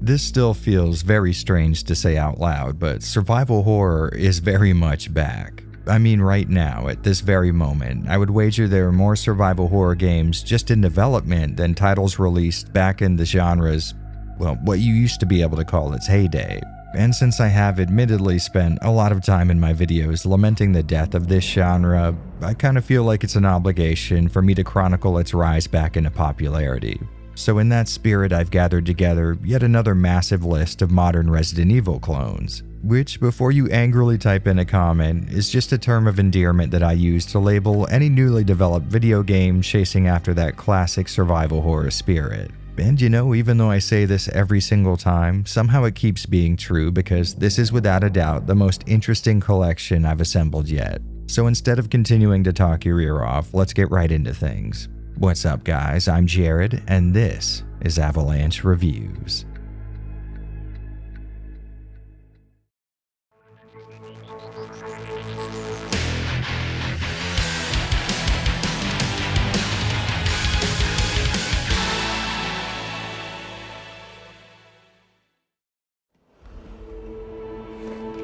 This still feels very strange to say out loud, but survival horror is very much back. I mean, right now, at this very moment, I would wager there are more survival horror games just in development than titles released back in the genre's, well, what you used to be able to call its heyday. And since I have admittedly spent a lot of time in my videos lamenting the death of this genre, I kind of feel like it's an obligation for me to chronicle its rise back into popularity. So in that spirit, I've gathered together yet another massive list of modern Resident Evil clones, which, before you angrily type in a comment, is just a term of endearment that I use to label any newly developed video game chasing after that classic survival horror spirit. And you know, even though I say this every single time, somehow it keeps being true because this is without a doubt the most interesting collection I've assembled yet. So instead of continuing to talk your ear off, let's get right into things. What's up, guys? I'm Jared, and this is Avalanche Reviews.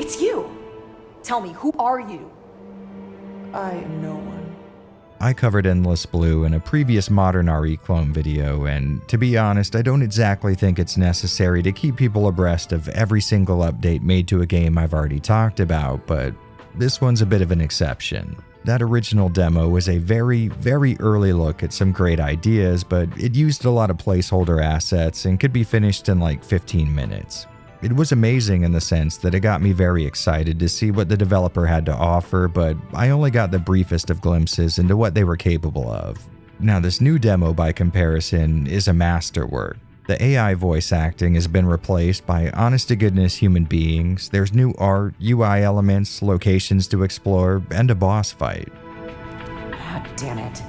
It's you! Tell me, who are you? I am no one. I covered Endless Blue in a previous Modern RE clone video, and to be honest, I don't exactly think it's necessary to keep people abreast of every single update made to a game I've already talked about, but this one's a bit of an exception. That original demo was a very, very early look at some great ideas, but it used a lot of placeholder assets and could be finished in like 15 minutes. It was amazing in the sense that it got me very excited to see what the developer had to offer, but I only got the briefest of glimpses into what they were capable of. Now, this new demo, by comparison, is a masterwork. The AI voice acting has been replaced by honest-to-goodness human beings, there's new art, UI elements, locations to explore, and a boss fight. God damn it.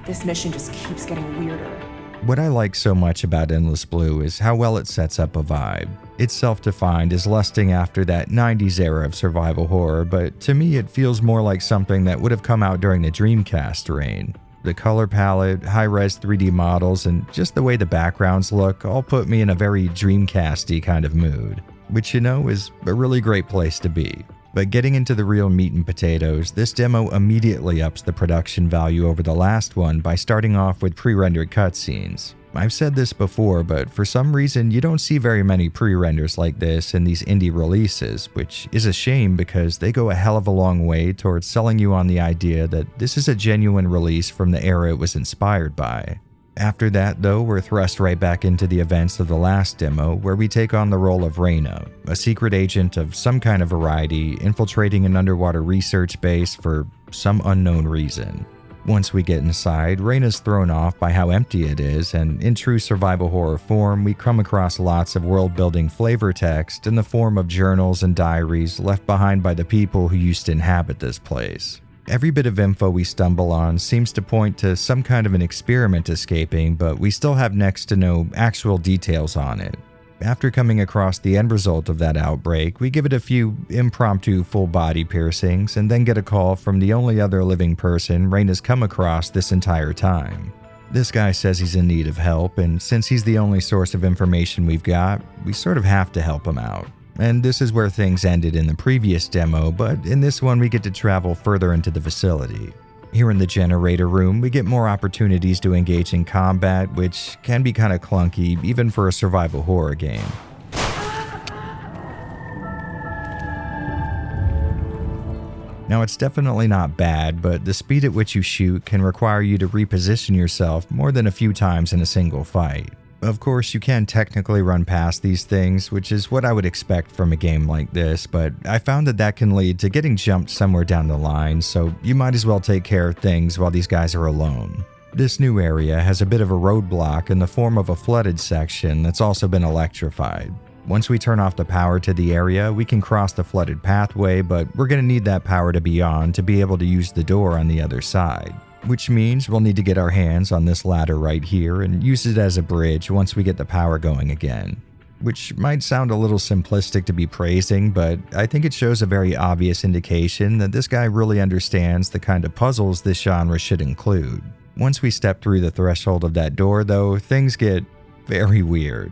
This mission just keeps getting weirder. What I like so much about Endless Blue is how well it sets up a vibe. It's self-defined as lusting after that 90s era of survival horror, but to me it feels more like something that would have come out during the Dreamcast reign. The color palette, high-res 3D models, and just the way the backgrounds look all put me in a very Dreamcast-y kind of mood, which, you know, is a really great place to be. But getting into the real meat and potatoes, this demo immediately ups the production value over the last one by starting off with pre-rendered cutscenes. I've said this before, but for some reason you don't see very many pre-renders like this in these indie releases, which is a shame because they go a hell of a long way towards selling you on the idea that this is a genuine release from the era it was inspired by. After that, though, we're thrust right back into the events of the last demo, where we take on the role of Reyna, a secret agent of some kind of variety, infiltrating an underwater research base for some unknown reason. Once we get inside, Reyna's thrown off by how empty it is, and in true survival horror form, we come across lots of world-building flavor text in the form of journals and diaries left behind by the people who used to inhabit this place. Every bit of info we stumble on seems to point to some kind of an experiment escaping, but we still have next to no actual details on it. After coming across the end result of that outbreak, we give it a few impromptu full-body piercings and then get a call from the only other living person Reyna's come across this entire time. This guy says he's in need of help, and since he's the only source of information we've got, we sort of have to help him out. And this is where things ended in the previous demo, but in this one we get to travel further into the facility. Here in the generator room, we get more opportunities to engage in combat, which can be kind of clunky even for a survival horror game. Now, it's definitely not bad, but the speed at which you shoot can require you to reposition yourself more than a few times in a single fight. Of course, you can technically run past these things, which is what I would expect from a game like this, but I found that can lead to getting jumped somewhere down the line, so you might as well take care of things while these guys are alone. This new area has a bit of a roadblock in the form of a flooded section that's also been electrified. Once we turn off the power to the area, we can cross the flooded pathway, but we're going to need that power to be on to be able to use the door on the other side. Which means we'll need to get our hands on this ladder right here and use it as a bridge once we get the power going again. Which might sound a little simplistic to be praising, but I think it shows a very obvious indication that this guy really understands the kind of puzzles this genre should include. Once we step through the threshold of that door, though, things get very weird.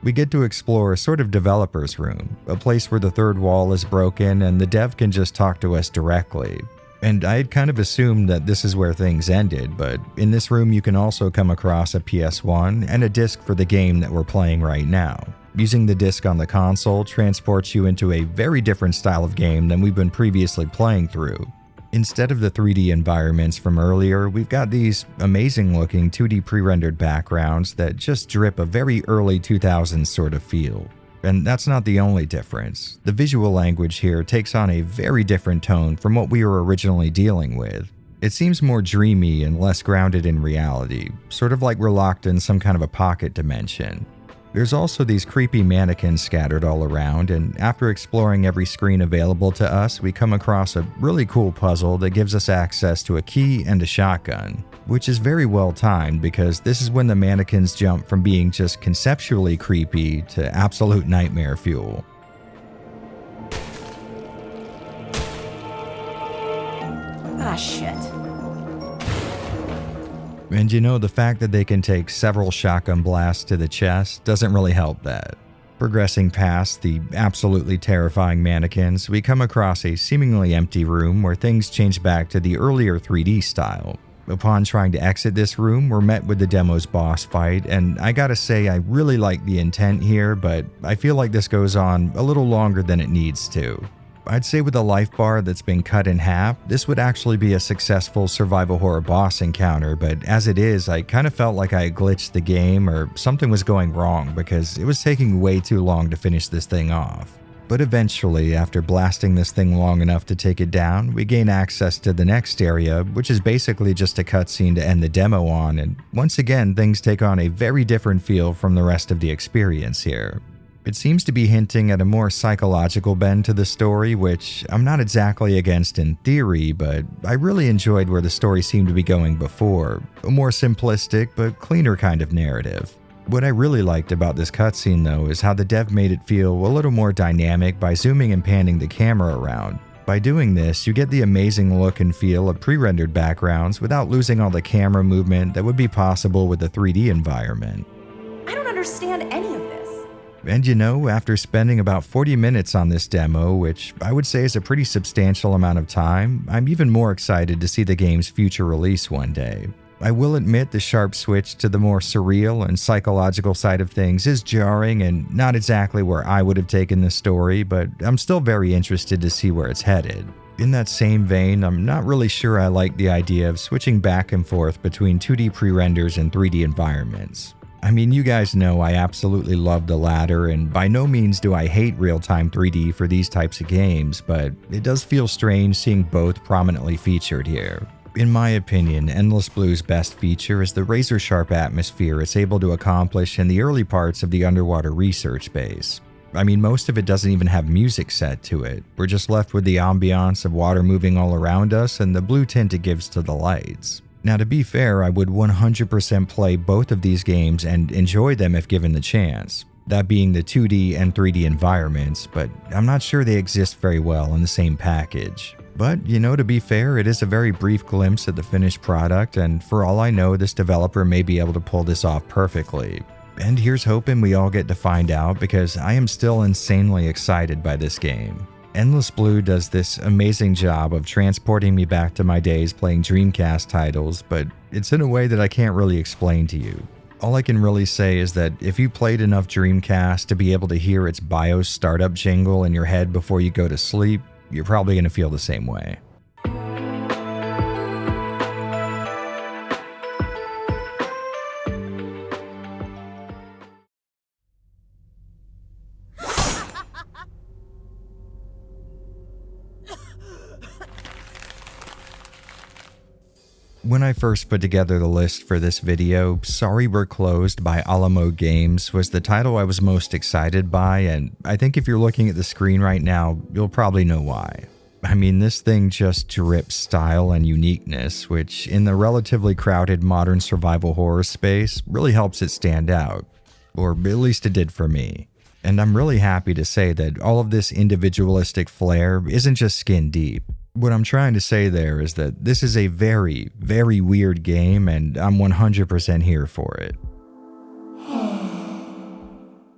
We get to explore a sort of developer's room, a place where the third wall is broken and the dev can just talk to us directly. And I had kind of assumed that this is where things ended, but in this room you can also come across a PS1 and a disc for the game that we're playing right now. Using the disc on the console transports you into a very different style of game than we've been previously playing through. Instead of the 3D environments from earlier, we've got these amazing looking 2D pre-rendered backgrounds that just drip a very early 2000s sort of feel. And that's not the only difference. The visual language here takes on a very different tone from what we were originally dealing with. It seems more dreamy and less grounded in reality, sort of like we're locked in some kind of a pocket dimension. There's also these creepy mannequins scattered all around, and after exploring every screen available to us, we come across a really cool puzzle that gives us access to a key and a shotgun, which is very well timed because this is when the mannequins jump from being just conceptually creepy to absolute nightmare fuel. Ah, shit. And you know, the fact that they can take several shotgun blasts to the chest doesn't really help that. Progressing past the absolutely terrifying mannequins, we come across a seemingly empty room where things change back to the earlier 3D style. Upon trying to exit this room, we're met with the demo's boss fight, and I gotta say I really like the intent here, but I feel like this goes on a little longer than it needs to. I'd say with a life bar that's been cut in half, this would actually be a successful survival horror boss encounter, but as it is, I kind of felt like I had glitched the game or something was going wrong because it was taking way too long to finish this thing off. But eventually, after blasting this thing long enough to take it down, we gain access to the next area, which is basically just a cutscene to end the demo on, and once again, things take on a very different feel from the rest of the experience here. It seems to be hinting at a more psychological bend to the story, which I'm not exactly against in theory, but I really enjoyed where the story seemed to be going before, a more simplistic but cleaner kind of narrative. What I really liked about this cutscene though is how the dev made it feel a little more dynamic by zooming and panning the camera around. By doing this, you get the amazing look and feel of pre-rendered backgrounds without losing all the camera movement that would be possible with a 3D environment. I don't understand any of this. And you know, after spending about 40 minutes on this demo, which I would say is a pretty substantial amount of time, I'm even more excited to see the game's future release one day. I will admit the sharp switch to the more surreal and psychological side of things is jarring and not exactly where I would have taken the story, but I'm still very interested to see where it's headed. In that same vein, I'm not really sure I like the idea of switching back and forth between 2D pre-renders and 3D environments. I mean, you guys know I absolutely love the latter, and by no means do I hate real-time 3D for these types of games, but it does feel strange seeing both prominently featured here. In my opinion, Endless Blue's best feature is the razor-sharp atmosphere it's able to accomplish in the early parts of the underwater research base. I mean, most of it doesn't even have music set to it. We're just left with the ambiance of water moving all around us and the blue tint it gives to the lights. Now, to be fair, I would 100% play both of these games and enjoy them if given the chance, that being the 2D and 3D environments, but I'm not sure they exist very well in the same package. But, you know, to be fair, it is a very brief glimpse at the finished product, and for all I know, this developer may be able to pull this off perfectly. And here's hoping we all get to find out, because I am still insanely excited by this game. Endless Blue does this amazing job of transporting me back to my days playing Dreamcast titles, but it's in a way that I can't really explain to you. All I can really say is that if you played enough Dreamcast to be able to hear its BIOS startup jingle in your head before you go to sleep, you're probably going to feel the same way. When I first put together the list for this video, Sorry We're Closed by Alamo Games was the title I was most excited by, and I think if you're looking at the screen right now, you'll probably know why. I mean, this thing just drips style and uniqueness, which in the relatively crowded modern survival horror space really helps it stand out. Or at least it did for me. And I'm really happy to say that all of this individualistic flair isn't just skin deep. What I'm trying to say there is that this is a very, very weird game, and I'm 100% here for it.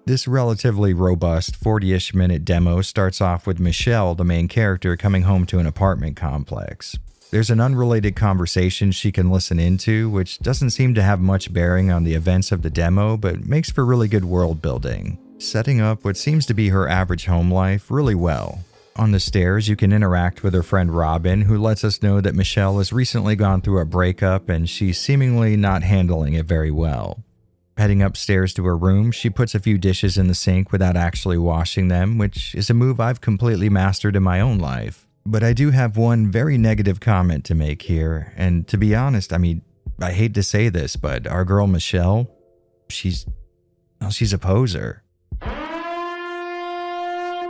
This relatively robust 40-ish minute demo starts off with Michelle, the main character, coming home to an apartment complex. There's an unrelated conversation she can listen into, which doesn't seem to have much bearing on the events of the demo, but makes for really good world building, setting up what seems to be her average home life really well. On the stairs, you can interact with her friend Robin, who lets us know that Michelle has recently gone through a breakup and she's seemingly not handling it very well. Heading upstairs to her room, she puts a few dishes in the sink without actually washing them, which is a move I've completely mastered in my own life. But I do have one very negative comment to make here, and to be honest, I hate to say this, but our girl Michelle, she's a poser.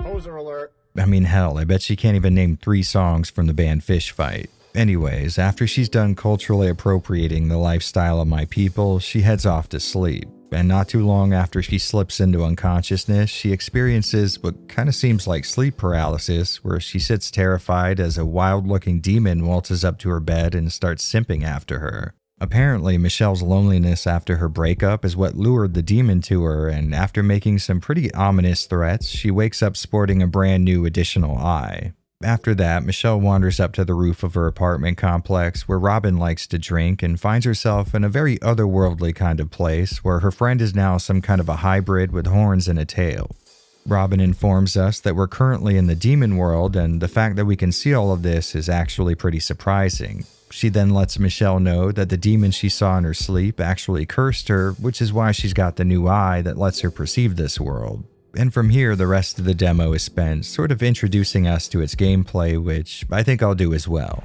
Poser alert. Hell, I bet she can't even name 3 songs from the band Fish Fight. Anyways, after she's done culturally appropriating the lifestyle of my people, she heads off to sleep. And not too long after she slips into unconsciousness, she experiences what kind of seems like sleep paralysis, where she sits terrified as a wild-looking demon waltzes up to her bed and starts simping after her. Apparently, Michelle's loneliness after her breakup is what lured the demon to her, and after making some pretty ominous threats, she wakes up sporting a brand new additional eye. After that, Michelle wanders up to the roof of her apartment complex where Robin likes to drink and finds herself in a very otherworldly kind of place where her friend is now some kind of a hybrid with horns and a tail. Robin informs us that we're currently in the demon world, and the fact that we can see all of this is actually pretty surprising. She then lets Michelle know that the demon she saw in her sleep actually cursed her, which is why she's got the new eye that lets her perceive this world. And from here, the rest of the demo is spent sort of introducing us to its gameplay, which I think I'll do as well.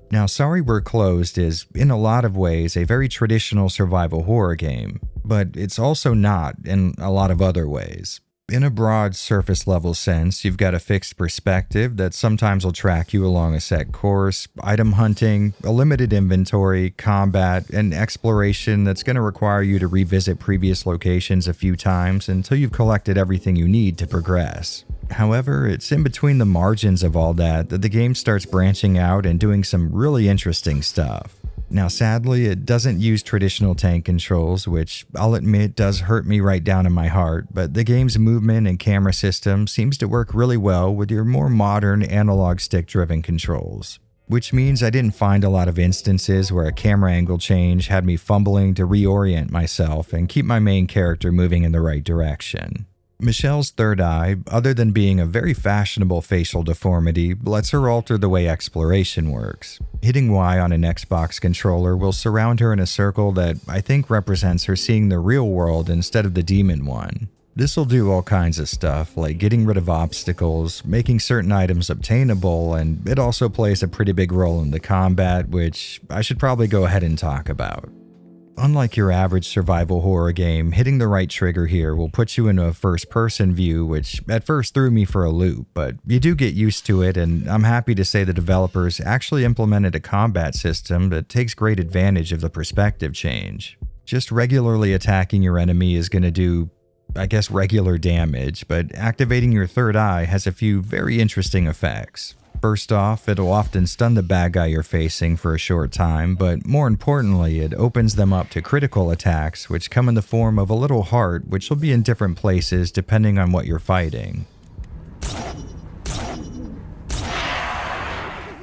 Now, Sorry We're Closed is, in a lot of ways, a very traditional survival horror game, but it's also not in a lot of other ways. In a broad surface-level sense, you've got a fixed perspective that sometimes will track you along a set course, item hunting, a limited inventory, combat, and exploration that's going to require you to revisit previous locations a few times until you've collected everything you need to progress. However, it's in between the margins of all that the game starts branching out and doing some really interesting stuff. Now, sadly, it doesn't use traditional tank controls, which I'll admit does hurt me right down in my heart, but the game's movement and camera system seems to work really well with your more modern analog stick-driven controls. Which means I didn't find a lot of instances where a camera angle change had me fumbling to reorient myself and keep my main character moving in the right direction. Michelle's third eye, other than being a very fashionable facial deformity, lets her alter the way exploration works. Hitting Y on an Xbox controller will surround her in a circle that I think represents her seeing the real world instead of the demon one. This will do all kinds of stuff, like getting rid of obstacles, making certain items obtainable, and it also plays a pretty big role in the combat, which I should probably go ahead and talk about. Unlike your average survival horror game, hitting the right trigger here will put you into a first-person view, which at first threw me for a loop, but you do get used to it, and I'm happy to say the developers actually implemented a combat system that takes great advantage of the perspective change. Just regularly attacking your enemy is going to do, regular damage, but activating your third eye has a few very interesting effects. First off, it'll often stun the bad guy you're facing for a short time, but more importantly, it opens them up to critical attacks, which come in the form of a little heart, which will be in different places depending on what you're fighting.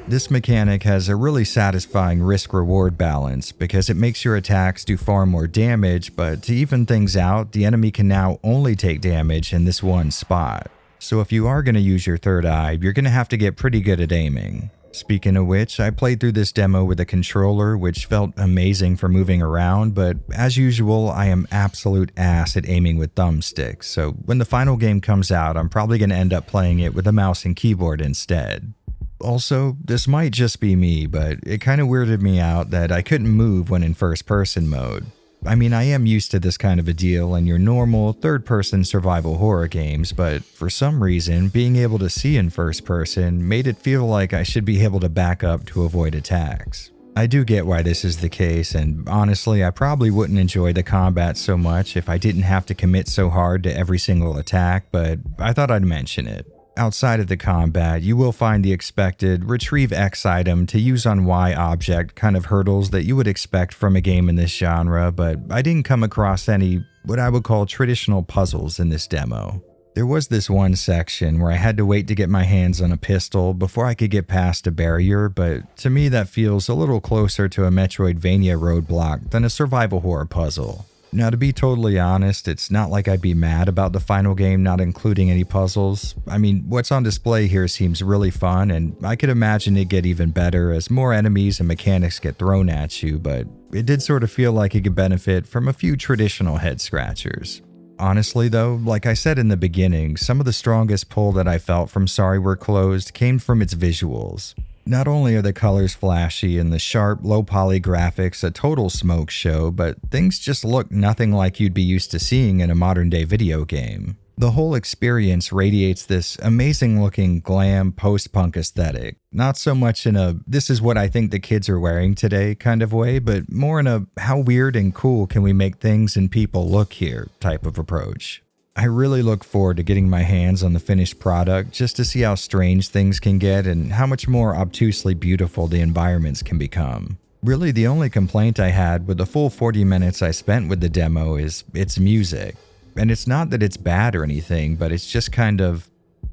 This mechanic has a really satisfying risk-reward balance because it makes your attacks do far more damage, but to even things out, the enemy can now only take damage in this one spot. So if you are going to use your third eye, you're going to have to get pretty good at aiming. Speaking of which, I played through this demo with a controller, which felt amazing for moving around, but as usual, I am absolute ass at aiming with thumbsticks, so when the final game comes out, I'm probably going to end up playing it with a mouse and keyboard instead. Also, this might just be me, but it kind of weirded me out that I couldn't move when in first-person mode. I am used to this kind of a deal in your normal third-person survival horror games, but for some reason, being able to see in first person made it feel like I should be able to back up to avoid attacks. I do get why this is the case, and honestly, I probably wouldn't enjoy the combat so much if I didn't have to commit so hard to every single attack, but I thought I'd mention it. Outside of the combat, you will find the expected retrieve X item to use on Y object kind of hurdles that you would expect from a game in this genre, but I didn't come across any what I would call traditional puzzles in this demo. There was this one section where I had to wait to get my hands on a pistol before I could get past a barrier, but to me that feels a little closer to a Metroidvania roadblock than a survival horror puzzle. Now, to be totally honest, it's not like I'd be mad about the final game not including any puzzles. I mean, what's on display here seems really fun, and I could imagine it get even better as more enemies and mechanics get thrown at you, but it did sort of feel like it could benefit from a few traditional head scratchers. Honestly though, like I said in the beginning, some of the strongest pull that I felt from Sorry We're Closed came from its visuals. Not only are the colors flashy and the sharp, low-poly graphics a total smoke show, but things just look nothing like you'd be used to seeing in a modern-day video game. The whole experience radiates this amazing-looking glam post-punk aesthetic. Not so much in a "this is what I think the kids are wearing today" kind of way, but more in a "how weird and cool can we make things and people look here" type of approach. I really look forward to getting my hands on the finished product just to see how strange things can get and how much more obtusely beautiful the environments can become. Really, the only complaint I had with the full 40 minutes I spent with the demo is its music. And it's not that it's bad or anything, but it's just kind of,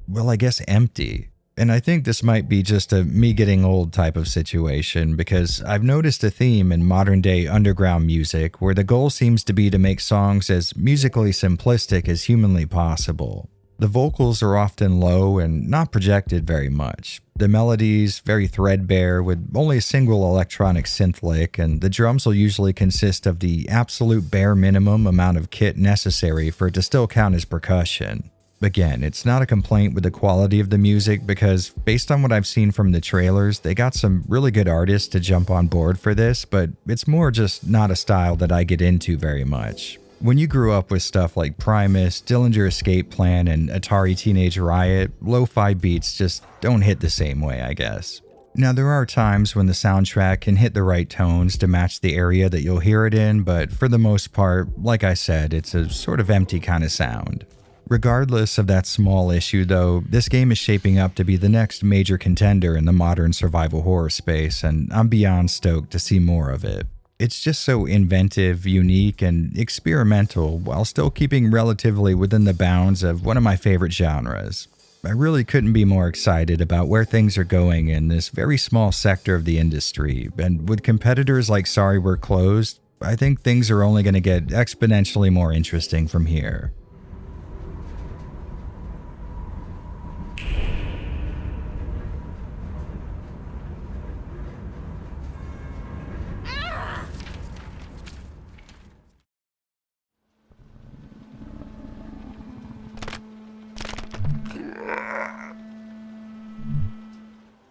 well, I guess empty. And I think this might be just a me getting old type of situation, because I've noticed a theme in modern day underground music where the goal seems to be to make songs as musically simplistic as humanly possible. The vocals are often low and not projected very much. The melodies very threadbare with only a single electronic synth lick, and the drums will usually consist of the absolute bare minimum amount of kit necessary for it to still count as percussion. Again, it's not a complaint with the quality of the music because, based on what I've seen from the trailers, they got some really good artists to jump on board for this, but it's more just not a style that I get into very much. When you grew up with stuff like Primus, Dillinger Escape Plan, and Atari Teenage Riot, lo-fi beats just don't hit the same way, I guess. Now, there are times when the soundtrack can hit the right tones to match the area that you'll hear it in, but for the most part, like I said, it's a sort of empty kind of sound. Regardless of that small issue though, this game is shaping up to be the next major contender in the modern survival horror space, and I'm beyond stoked to see more of it. It's just so inventive, unique, and experimental while still keeping relatively within the bounds of one of my favorite genres. I really couldn't be more excited about where things are going in this very small sector of the industry, and with competitors like Sorry We're Closed, I think things are only going to get exponentially more interesting from here.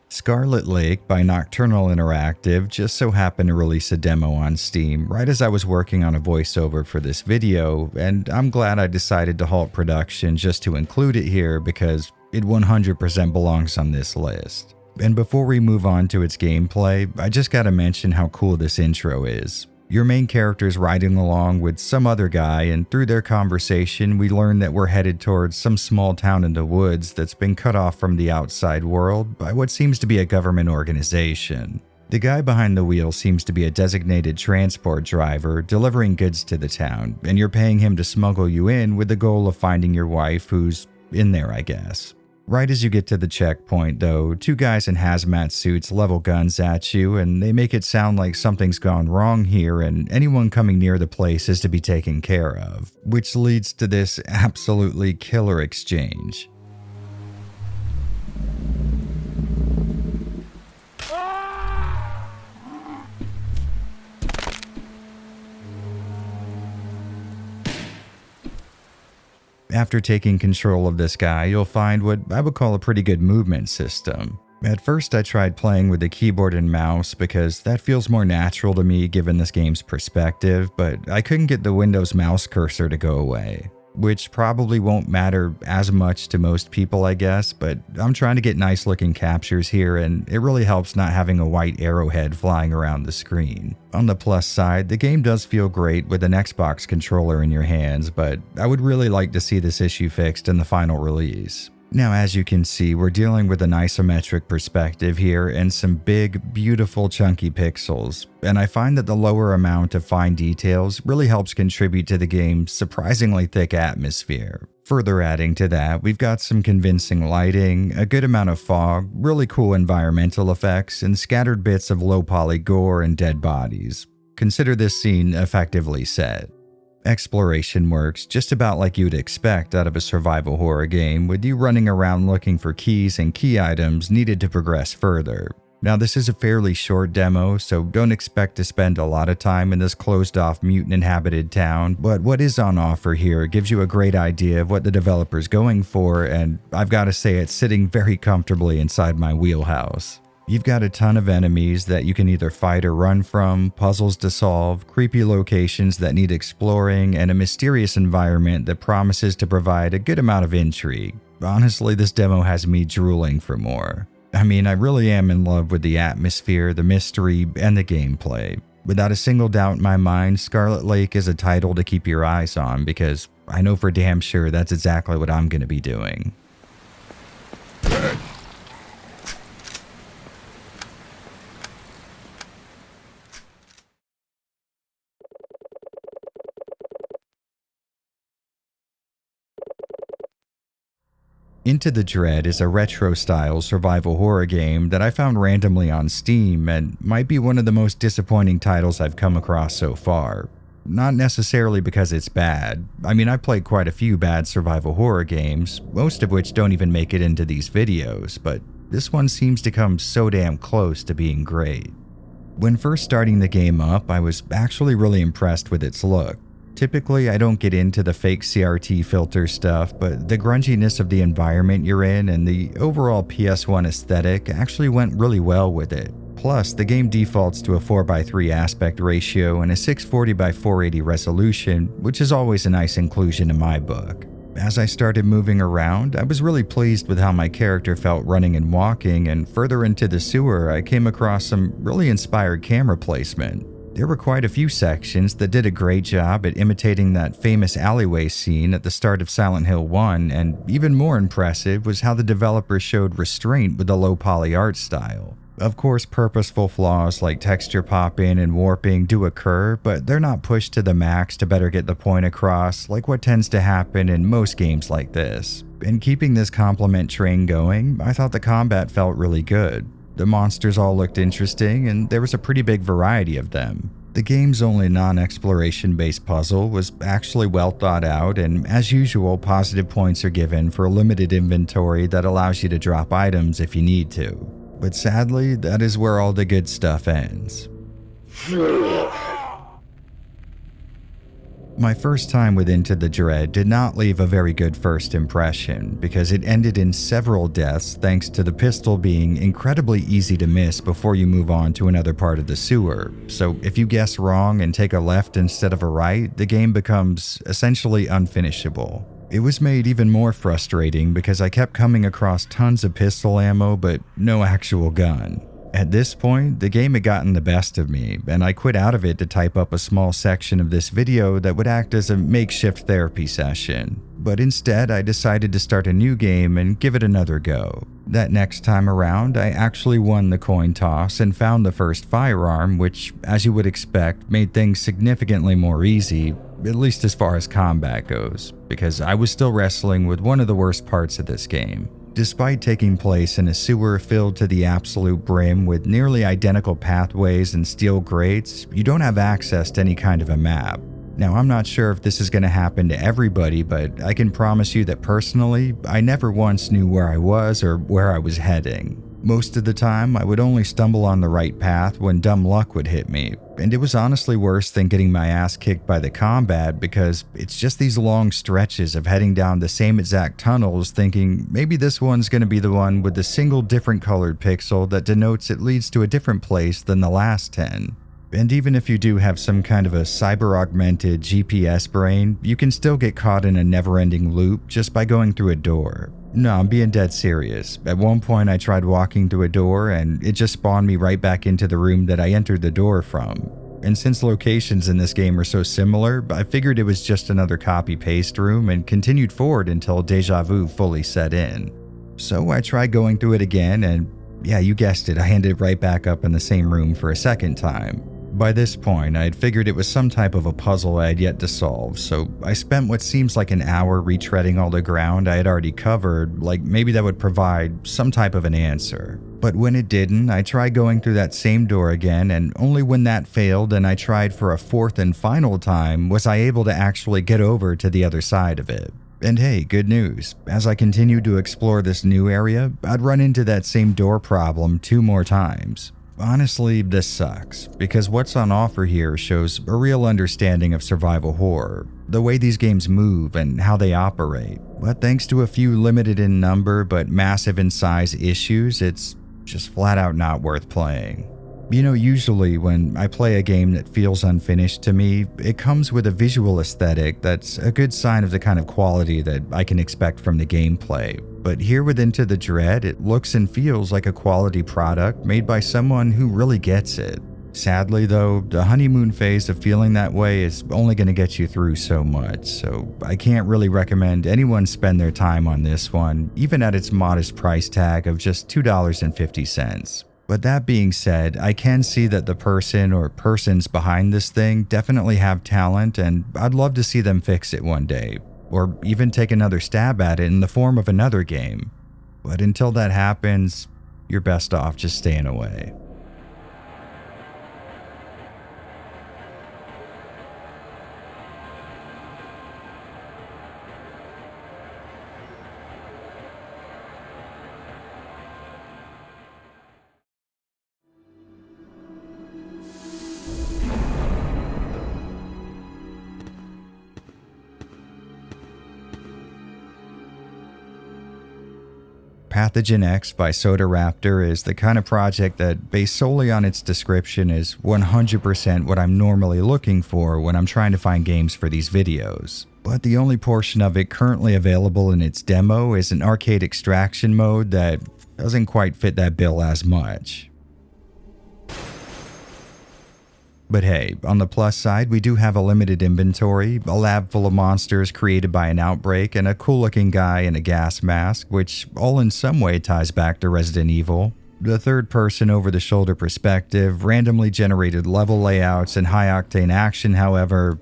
Scarlet Lake by Nocturnal Interactive just so happened to release a demo on Steam right as I was working on a voiceover for this video, and I'm glad I decided to halt production just to include it here because it 100% belongs on this list. And before we move on to its gameplay, I just gotta mention how cool this intro is. Your main character's riding along with some other guy, and through their conversation, we learn that we're headed towards some small town in the woods that's been cut off from the outside world by what seems to be a government organization. The guy behind the wheel seems to be a designated transport driver delivering goods to the town, and you're paying him to smuggle you in with the goal of finding your wife, who's in there, I guess. Right as you get to the checkpoint, though, two guys in hazmat suits level guns at you, and they make it sound like something's gone wrong here and anyone coming near the place is to be taken care of, which leads to this absolutely killer exchange. After taking control of this guy, you'll find what I would call a pretty good movement system. At first I tried playing with the keyboard and mouse because that feels more natural to me given this game's perspective, but I couldn't get the Windows mouse cursor to go away. Which probably won't matter as much to most people, I guess, but I'm trying to get nice looking captures here, and it really helps not having a white arrowhead flying around the screen. On the plus side, the game does feel great with an Xbox controller in your hands, but I would really like to see this issue fixed in the final release. Now, as you can see, we're dealing with an isometric perspective here and some big, beautiful chunky pixels, and I find that the lower amount of fine details really helps contribute to the game's surprisingly thick atmosphere. Further adding to that, we've got some convincing lighting, a good amount of fog, really cool environmental effects, and scattered bits of low-poly gore and dead bodies. Consider this scene effectively set. Exploration works just about like you'd expect out of a survival horror game, with you running around looking for keys and key items needed to progress further. Now, this is a fairly short demo, so don't expect to spend a lot of time in this closed-off mutant-inhabited town, but what is on offer here gives you a great idea of what the developer's going for, and I've got to say it's sitting very comfortably inside my wheelhouse. You've got a ton of enemies that you can either fight or run from, puzzles to solve, creepy locations that need exploring, and a mysterious environment that promises to provide a good amount of intrigue. Honestly, this demo has me drooling for more. I mean, I really am in love with the atmosphere, the mystery, and the gameplay. Without a single doubt in my mind, Scarlet Lake is a title to keep your eyes on because I know for damn sure that's exactly what I'm going to be doing. Into the Dread is a retro-style survival horror game that I found randomly on Steam and might be one of the most disappointing titles I've come across so far. Not necessarily because it's bad. I mean, I played quite a few bad survival horror games, most of which don't even make it into these videos, but this one seems to come so damn close to being great. When first starting the game up, I was actually really impressed with its look. Typically, I don't get into the fake CRT filter stuff, but the grunginess of the environment you're in and the overall PS1 aesthetic actually went really well with it. Plus, the game defaults to a 4:3 aspect ratio and a 640x480 resolution, which is always a nice inclusion in my book. As I started moving around, I was really pleased with how my character felt running and walking, and further into the sewer, I came across some really inspired camera placement. There were quite a few sections that did a great job at imitating that famous alleyway scene at the start of Silent Hill 1, and even more impressive was how the developer showed restraint with the low-poly art style. Of course, purposeful flaws like texture pop-in and warping do occur, but they're not pushed to the max to better get the point across like what tends to happen in most games like this. In keeping this compliment train going, I thought the combat felt really good. The monsters all looked interesting, and there was a pretty big variety of them. The game's only non-exploration-based puzzle was actually well thought out, and as usual, positive points are given for a limited inventory that allows you to drop items if you need to. But sadly, that is where all the good stuff ends. My first time with Into the Dread did not leave a very good first impression because it ended in several deaths thanks to the pistol being incredibly easy to miss before you move on to another part of the sewer. So if you guess wrong and take a left instead of a right, the game becomes essentially unfinishable. It was made even more frustrating because I kept coming across tons of pistol ammo but no actual gun. At this point, the game had gotten the best of me, and I quit out of it to type up a small section of this video that would act as a makeshift therapy session. But instead, I decided to start a new game and give it another go. That next time around, I actually won the coin toss and found the first firearm, which, as you would expect, made things significantly more easy, at least as far as combat goes, because I was still wrestling with one of the worst parts of this game. Despite taking place in a sewer filled to the absolute brim with nearly identical pathways and steel grates, you don't have access to any kind of a map. Now, I'm not sure if this is going to happen to everybody, but I can promise you that personally, I never once knew where I was or where I was heading. Most of the time, I would only stumble on the right path when dumb luck would hit me, and it was honestly worse than getting my ass kicked by the combat because it's just these long stretches of heading down the same exact tunnels thinking maybe this one's going to be the one with the single different colored pixel that denotes it leads to a different place than the last 10. And even if you do have some kind of a cyber-augmented GPS brain, you can still get caught in a never-ending loop just by going through a door. No, I'm being dead serious. At one point I tried walking through a door and it just spawned me right back into the room that I entered the door from. And since locations in this game are so similar, I figured it was just another copy-paste room and continued forward until deja vu fully set in. So I tried going through it again, and yeah, you guessed it, I ended right back up in the same room for a second time. By this point, I had figured it was some type of a puzzle I had yet to solve, so I spent what seems like an hour retreading all the ground I had already covered, like maybe that would provide some type of an answer. But when it didn't, I tried going through that same door again, and only when that failed and I tried for a fourth and final time was I able to actually get over to the other side of it. And hey, good news. As I continued to explore this new area, I'd run into that same door problem 2 more times. Honestly, this sucks, because what's on offer here shows a real understanding of survival horror, the way these games move and how they operate. But thanks to a few limited in number but massive in size issues, it's just flat out not worth playing. You know, usually when I play a game that feels unfinished to me, it comes with a visual aesthetic that's a good sign of the kind of quality that I can expect from the gameplay. But here with Into the Dread, it looks and feels like a quality product made by someone who really gets it. Sadly though, the honeymoon phase of feeling that way is only going to get you through so much, so I can't really recommend anyone spend their time on this one, even at its modest price tag of just $2.50. But that being said, I can see that the person or persons behind this thing definitely have talent, and I'd love to see them fix it one day, or even take another stab at it in the form of another game. But until that happens, you're best off just staying away. Pathogen X by Sodaraptor is the kind of project that, based solely on its description, is 100% what I'm normally looking for when I'm trying to find games for these videos. But the only portion of it currently available in its demo is an arcade extraction mode that doesn't quite fit that bill as much. But hey, on the plus side, we do have a limited inventory, a lab full of monsters created by an outbreak, and a cool looking guy in a gas mask, which all in some way ties back to Resident Evil. The third person over the shoulder perspective, randomly generated level layouts, and high octane action, however,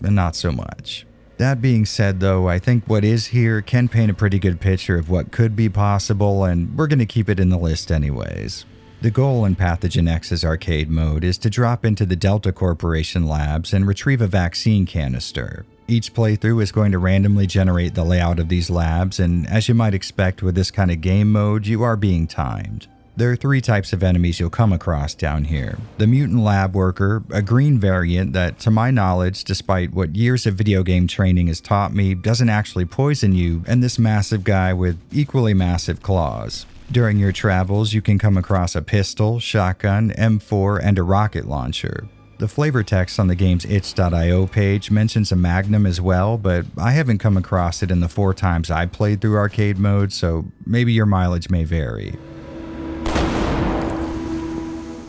not so much. That being said though, I think what is here can paint a pretty good picture of what could be possible, and we're going to keep it in the list anyways. The goal in Pathogen X's arcade mode is to drop into the Delta Corporation labs and retrieve a vaccine canister. Each playthrough is going to randomly generate the layout of these labs, and as you might expect with this kind of game mode, you are being timed. There are 3 types of enemies you'll come across down here. The mutant lab worker, a green variant that, to my knowledge, despite what years of video game training has taught me, doesn't actually poison you, and this massive guy with equally massive claws. During your travels, you can come across a pistol, shotgun, M4, and a rocket launcher. The flavor text on the game's itch.io page mentions a Magnum as well, but I haven't come across it in the 4 times I played through arcade mode, so maybe your mileage may vary.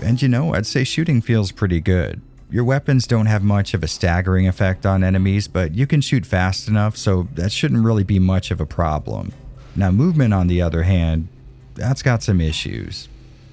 And you know, I'd say shooting feels pretty good. Your weapons don't have much of a staggering effect on enemies, but you can shoot fast enough, so that shouldn't really be much of a problem. Now, movement on the other hand, that's got some issues.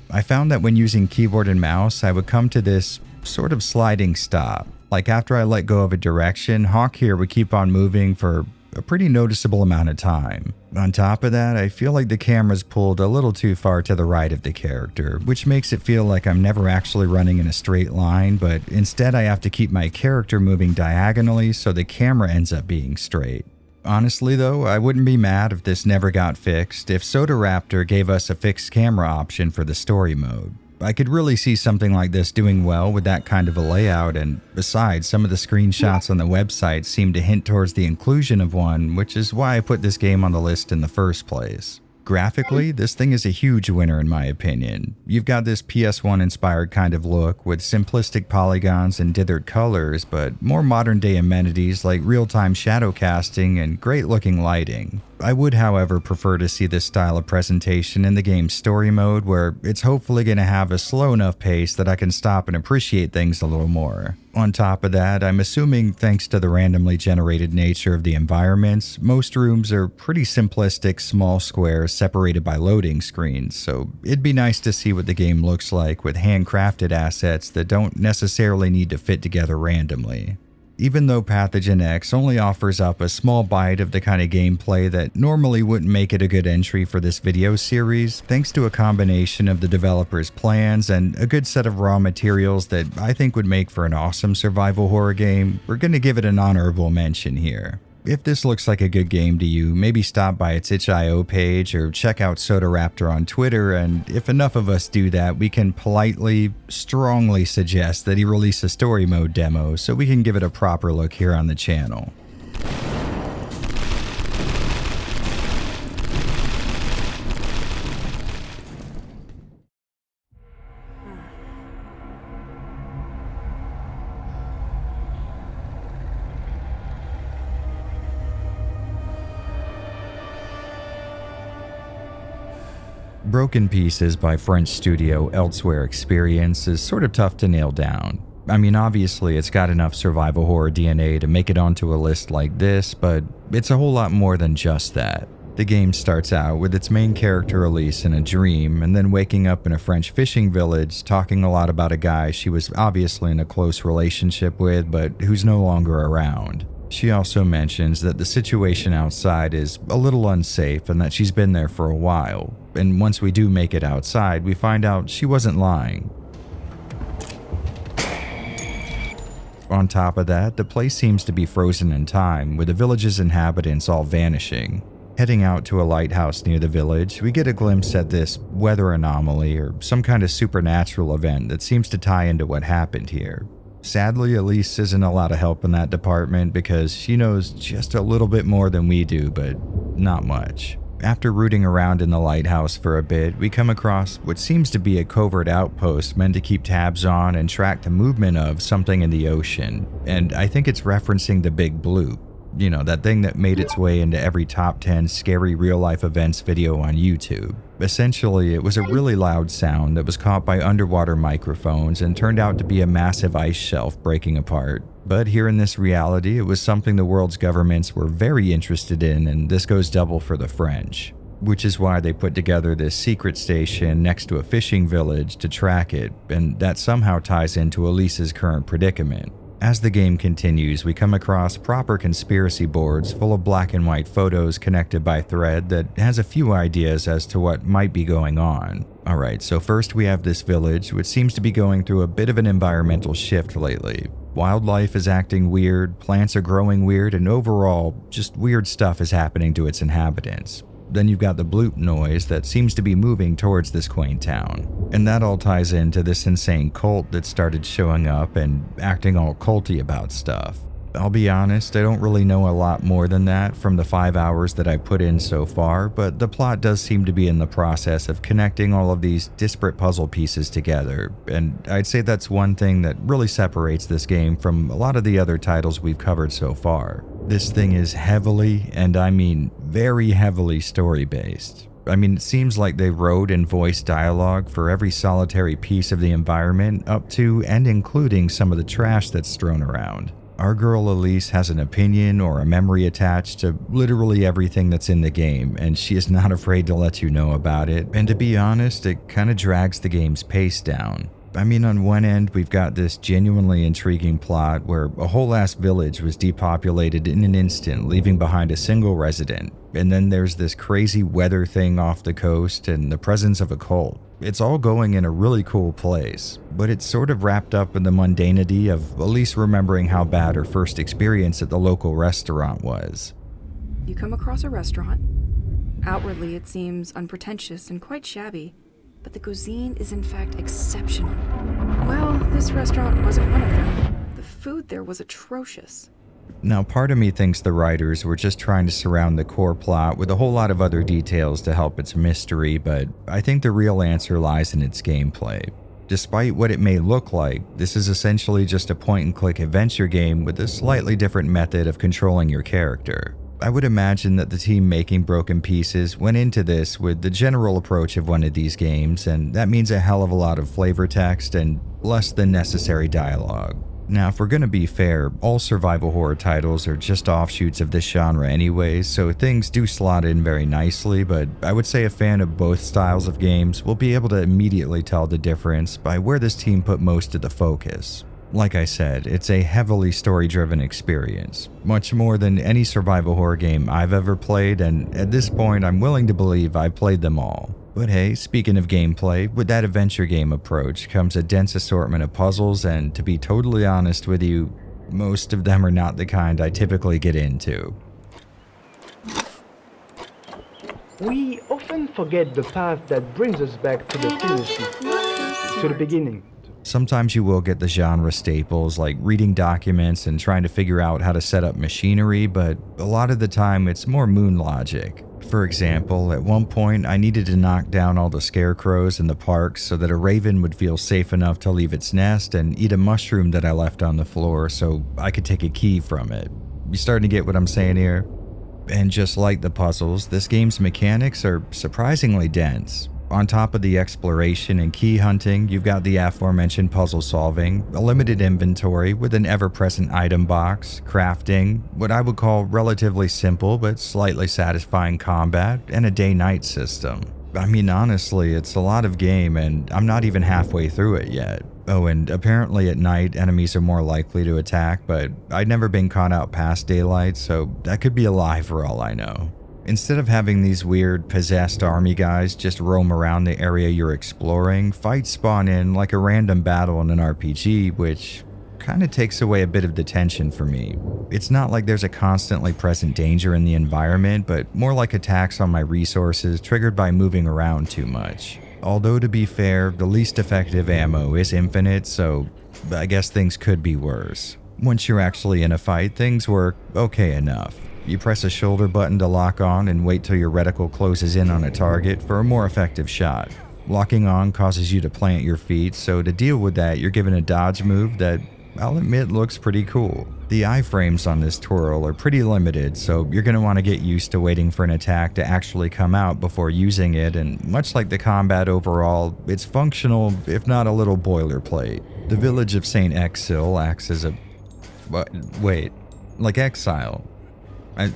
I found that when using keyboard and mouse, I would come to this sort of sliding stop. Like after I let go of a direction, Hawk here would keep on moving for a pretty noticeable amount of time. On top of that, I feel like the camera's pulled a little too far to the right of the character, which makes it feel like I'm never actually running in a straight line, but instead I have to keep my character moving diagonally so the camera ends up being straight. Honestly though, I wouldn't be mad if this never got fixed if Sodaraptor gave us a fixed camera option for the story mode. I could really see something like this doing well with that kind of a layout, and besides, some of the screenshots on the website seem to hint towards the inclusion of one, which is why I put this game on the list in the first place. Graphically, this thing is a huge winner in my opinion. You've got this PS1 inspired kind of look with simplistic polygons and dithered colors, but more modern day amenities like real-time shadow casting and great looking lighting. I would, however, prefer to see this style of presentation in the game's story mode, where it's hopefully going to have a slow enough pace that I can stop and appreciate things a little more. On top of that, I'm assuming thanks to the randomly generated nature of the environments, most rooms are pretty simplistic small squares separated by loading screens, so it'd be nice to see what the game looks like with handcrafted assets that don't necessarily need to fit together randomly. Even though Pathogen X only offers up a small bite of the kind of gameplay that normally wouldn't make it a good entry for this video series, thanks to a combination of the developer's plans and a good set of raw materials that I think would make for an awesome survival horror game, we're going to give it an honorable mention here. If this looks like a good game to you, maybe stop by its itch.io page or check out SodaRaptor on Twitter, and if enough of us do that, we can politely, strongly suggest that he release a story mode demo so we can give it a proper look here on the channel. Broken Pieces by French studio Elsewhere Experience is sort of tough to nail down. I mean, obviously it's got enough survival horror DNA to make it onto a list like this, but it's a whole lot more than just that. The game starts out with its main character Elise in a dream, and then waking up in a French fishing village talking a lot about a guy she was obviously in a close relationship with, but who's no longer around. She also mentions that the situation outside is a little unsafe and that she's been there for a while, and once we do make it outside, we find out she wasn't lying. On top of that, the place seems to be frozen in time, with the village's inhabitants all vanishing. Heading out to a lighthouse near the village, we get a glimpse at this weather anomaly or some kind of supernatural event that seems to tie into what happened here. Sadly, Elise isn't a lot of help in that department because she knows just a little bit more than we do, but not much. After rooting around in the lighthouse for a bit, we come across what seems to be a covert outpost meant to keep tabs on and track the movement of something in the ocean, and I think it's referencing the Big Bloop. You know, that thing that made its way into every top 10 scary real-life events video on YouTube. Essentially, it was a really loud sound that was caught by underwater microphones and turned out to be a massive ice shelf breaking apart. But here in this reality, it was something the world's governments were very interested in, and this goes double for the French. Which is why they put together this secret station next to a fishing village to track it, and that somehow ties into Elise's current predicament. As the game continues, we come across proper conspiracy boards full of black and white photos connected by thread that has a few ideas as to what might be going on. Alright, so first we have this village, which seems to be going through a bit of an environmental shift lately. Wildlife is acting weird, plants are growing weird, and overall, just weird stuff is happening to its inhabitants. Then you've got the bloop noise that seems to be moving towards this quaint town. And that all ties into this insane cult that started showing up and acting all culty about stuff. I'll be honest, I don't really know a lot more than that from the 5 hours that I put in so far, but the plot does seem to be in the process of connecting all of these disparate puzzle pieces together, and I'd say that's one thing that really separates this game from a lot of the other titles we've covered so far. This thing is heavily, and I mean very heavily, story-based. I mean, it seems like they wrote and voiced dialogue for every solitary piece of the environment, up to and including some of the trash that's strewn around. Our girl Elise has an opinion or a memory attached to literally everything that's in the game, and she is not afraid to let you know about it, and to be honest, it kind of drags the game's pace down. I mean, on one end, we've got this genuinely intriguing plot where a whole ass village was depopulated in an instant, leaving behind a single resident. And then there's this crazy weather thing off the coast and the presence of a cult. It's all going in a really cool place, but it's sort of wrapped up in the mundanity of Elise remembering how bad her first experience at the local restaurant was. You come across a restaurant. Outwardly, it seems unpretentious and quite shabby, but the cuisine is in fact exceptional. Well, this restaurant wasn't one of them. The food there was atrocious. Now, part of me thinks the writers were just trying to surround the core plot with a whole lot of other details to help its mystery, but I think the real answer lies in its gameplay. Despite what it may look like, this is essentially just a point-and-click adventure game with a slightly different method of controlling your character. I would imagine that the team making Broken Pieces went into this with the general approach of one of these games, and that means a hell of a lot of flavor text and less than necessary dialogue. Now, if we're gonna be fair, all survival horror titles are just offshoots of this genre anyways, so things do slot in very nicely, but I would say a fan of both styles of games will be able to immediately tell the difference by where this team put most of the focus. Like I said, it's a heavily story-driven experience, much more than any survival horror game I've ever played, and at this point I'm willing to believe I've played them all. But hey, speaking of gameplay, with that adventure game approach comes a dense assortment of puzzles, and to be totally honest with you, most of them are not the kind I typically get into. We often forget the path that brings us back to the finish, to the beginning. Sometimes you will get the genre staples like reading documents and trying to figure out how to set up machinery, but a lot of the time it's more moon logic. For example, at one point I needed to knock down all the scarecrows in the park so that a raven would feel safe enough to leave its nest and eat a mushroom that I left on the floor so I could take a key from it. You starting to get what I'm saying here? And just like the puzzles, this game's mechanics are surprisingly dense. On top of the exploration and key hunting, you've got the aforementioned puzzle solving, a limited inventory with an ever-present item box, crafting, what I would call relatively simple but slightly satisfying combat, and a day-night system. I mean, honestly, it's a lot of game and I'm not even halfway through it yet. Oh, and apparently at night, enemies are more likely to attack, but I'd never been caught out past daylight, so that could be a lie for all I know. Instead of having these weird, possessed army guys just roam around the area you're exploring, fights spawn in like a random battle in an RPG, which kind of takes away a bit of the tension for me. It's not like there's a constantly present danger in the environment, but more like attacks on my resources triggered by moving around too much. Although to be fair, the least effective ammo is infinite, so I guess things could be worse. Once you're actually in a fight, things work okay enough. You press a shoulder button to lock on and wait till your reticle closes in on a target for a more effective shot. Locking on causes you to plant your feet, so to deal with that, you're given a dodge move that, I'll admit, looks pretty cool. The iframes on this twirl are pretty limited, so you're going to want to get used to waiting for an attack to actually come out before using it, and much like the combat overall, it's functional, if not a little boilerplate. The village of St. Exil acts as a... like Exile. I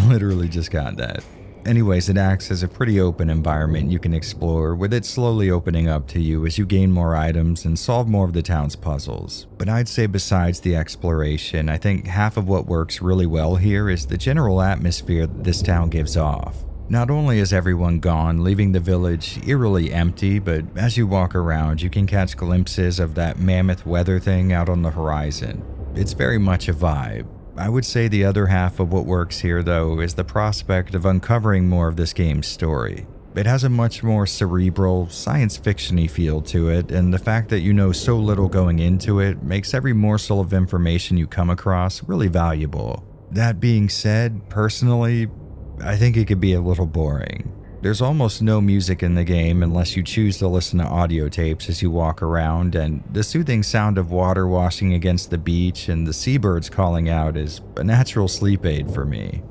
literally just got that. Anyways, it acts as a pretty open environment you can explore, with it slowly opening up to you as you gain more items and solve more of the town's puzzles. But I'd say besides the exploration, I think half of what works really well here is the general atmosphere that this town gives off. Not only is everyone gone, leaving the village eerily empty, but as you walk around, you can catch glimpses of that mammoth weather thing out on the horizon. It's very much a vibe. I would say the other half of what works here, though, is the prospect of uncovering more of this game's story. It has a much more cerebral, science fiction-y feel to it, and the fact that you know so little going into it makes every morsel of information you come across really valuable. That being said, personally, I think it could be a little boring. There's almost no music in the game unless you choose to listen to audio tapes as you walk around, and the soothing sound of water washing against the beach and the seabirds calling out is a natural sleep aid for me.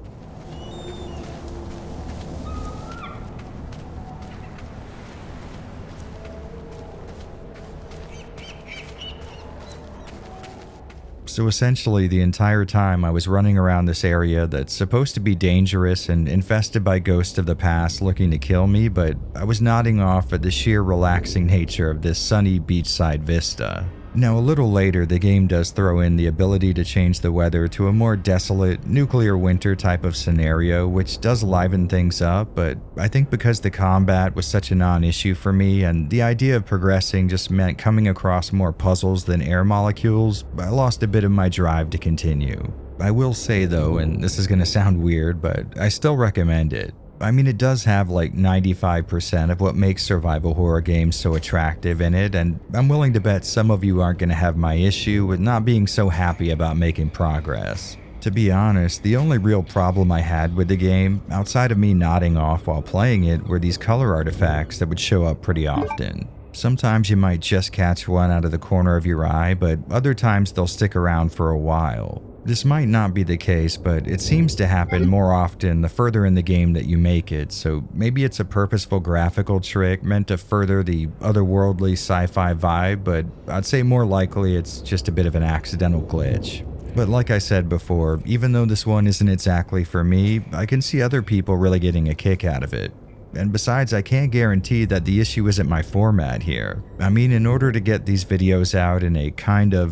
So essentially, the entire time I was running around this area that's supposed to be dangerous and infested by ghosts of the past looking to kill me, but I was nodding off at the sheer relaxing nature of this sunny beachside vista. Now, a little later, the game does throw in the ability to change the weather to a more desolate, nuclear winter type of scenario, which does liven things up, but I think because the combat was such a non-issue for me, and the idea of progressing just meant coming across more puzzles than air molecules, I lost a bit of my drive to continue. I will say though, and this is going to sound weird, but I still recommend it. I mean, it does have like 95% of what makes survival horror games so attractive in it, and I'm willing to bet some of you aren't going to have my issue with not being so happy about making progress. To be honest, the only real problem I had with the game, outside of me nodding off while playing it, were these color artifacts that would show up pretty often. Sometimes you might just catch one out of the corner of your eye, but other times they'll stick around for a while. This might not be the case, but it seems to happen more often the further in the game that you make it, so maybe it's a purposeful graphical trick meant to further the otherworldly sci-fi vibe, but I'd say more likely it's just a bit of an accidental glitch. But like I said before, even though this one isn't exactly for me, I can see other people really getting a kick out of it. And besides, I can't guarantee that the issue isn't my format here. I mean, in order to get these videos out in a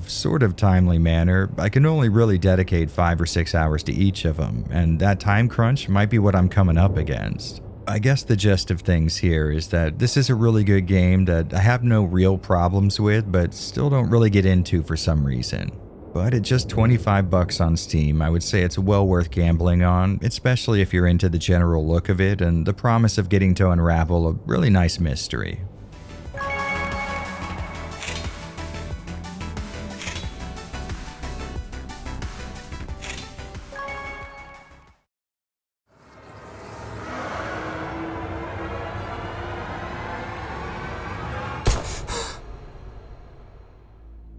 sort of timely manner, I can only really dedicate 5 or 6 hours to each of them, and that time crunch might be what I'm coming up against. I guess the gist of things here is that this is a really good game that I have no real problems with, but still don't really get into for some reason. But at just $25 on Steam, I would say it's well worth gambling on, especially if you're into the general look of it and the promise of getting to unravel a really nice mystery.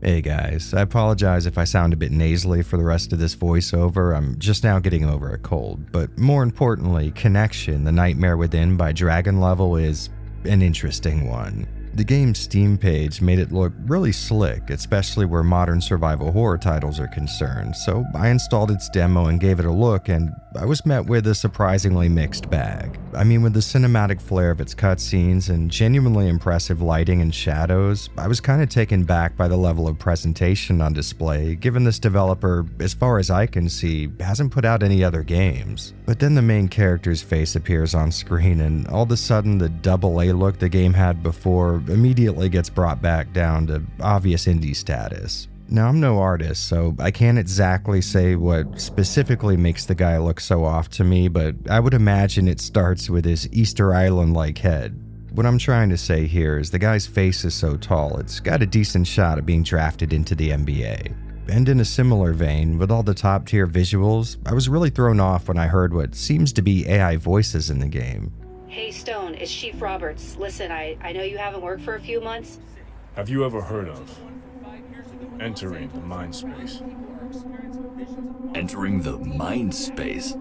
Hey guys, I apologize if I sound a bit nasally for the rest of this voiceover. I'm just now getting over a cold, but more importantly, Connection: The Nightmare Within by Dragon Level is an interesting one. The game's Steam page made it look really slick, especially where modern survival horror titles are concerned, so I installed its demo and gave it a look, and I was met with a surprisingly mixed bag. I mean, with the cinematic flair of its cutscenes and genuinely impressive lighting and shadows, I was kind of taken back by the level of presentation on display, given this developer, as far as I can see, hasn't put out any other games. But then the main character's face appears on screen, and all of a sudden the AA look the game had before immediately gets brought back down to obvious indie status. Now, I'm no artist, so I can't exactly say what specifically makes the guy look so off to me, but I would imagine it starts with his Easter Island-like head. What I'm trying to say here is the guy's face is so tall, it's got a decent shot of being drafted into the NBA. And in a similar vein, with all the top-tier visuals, I was really thrown off when I heard what seems to be AI voices in the game. Hey Stone, it's Chief Roberts. Listen, I know you haven't worked for a few months. Have you ever heard of entering the mind space? Entering the mind space?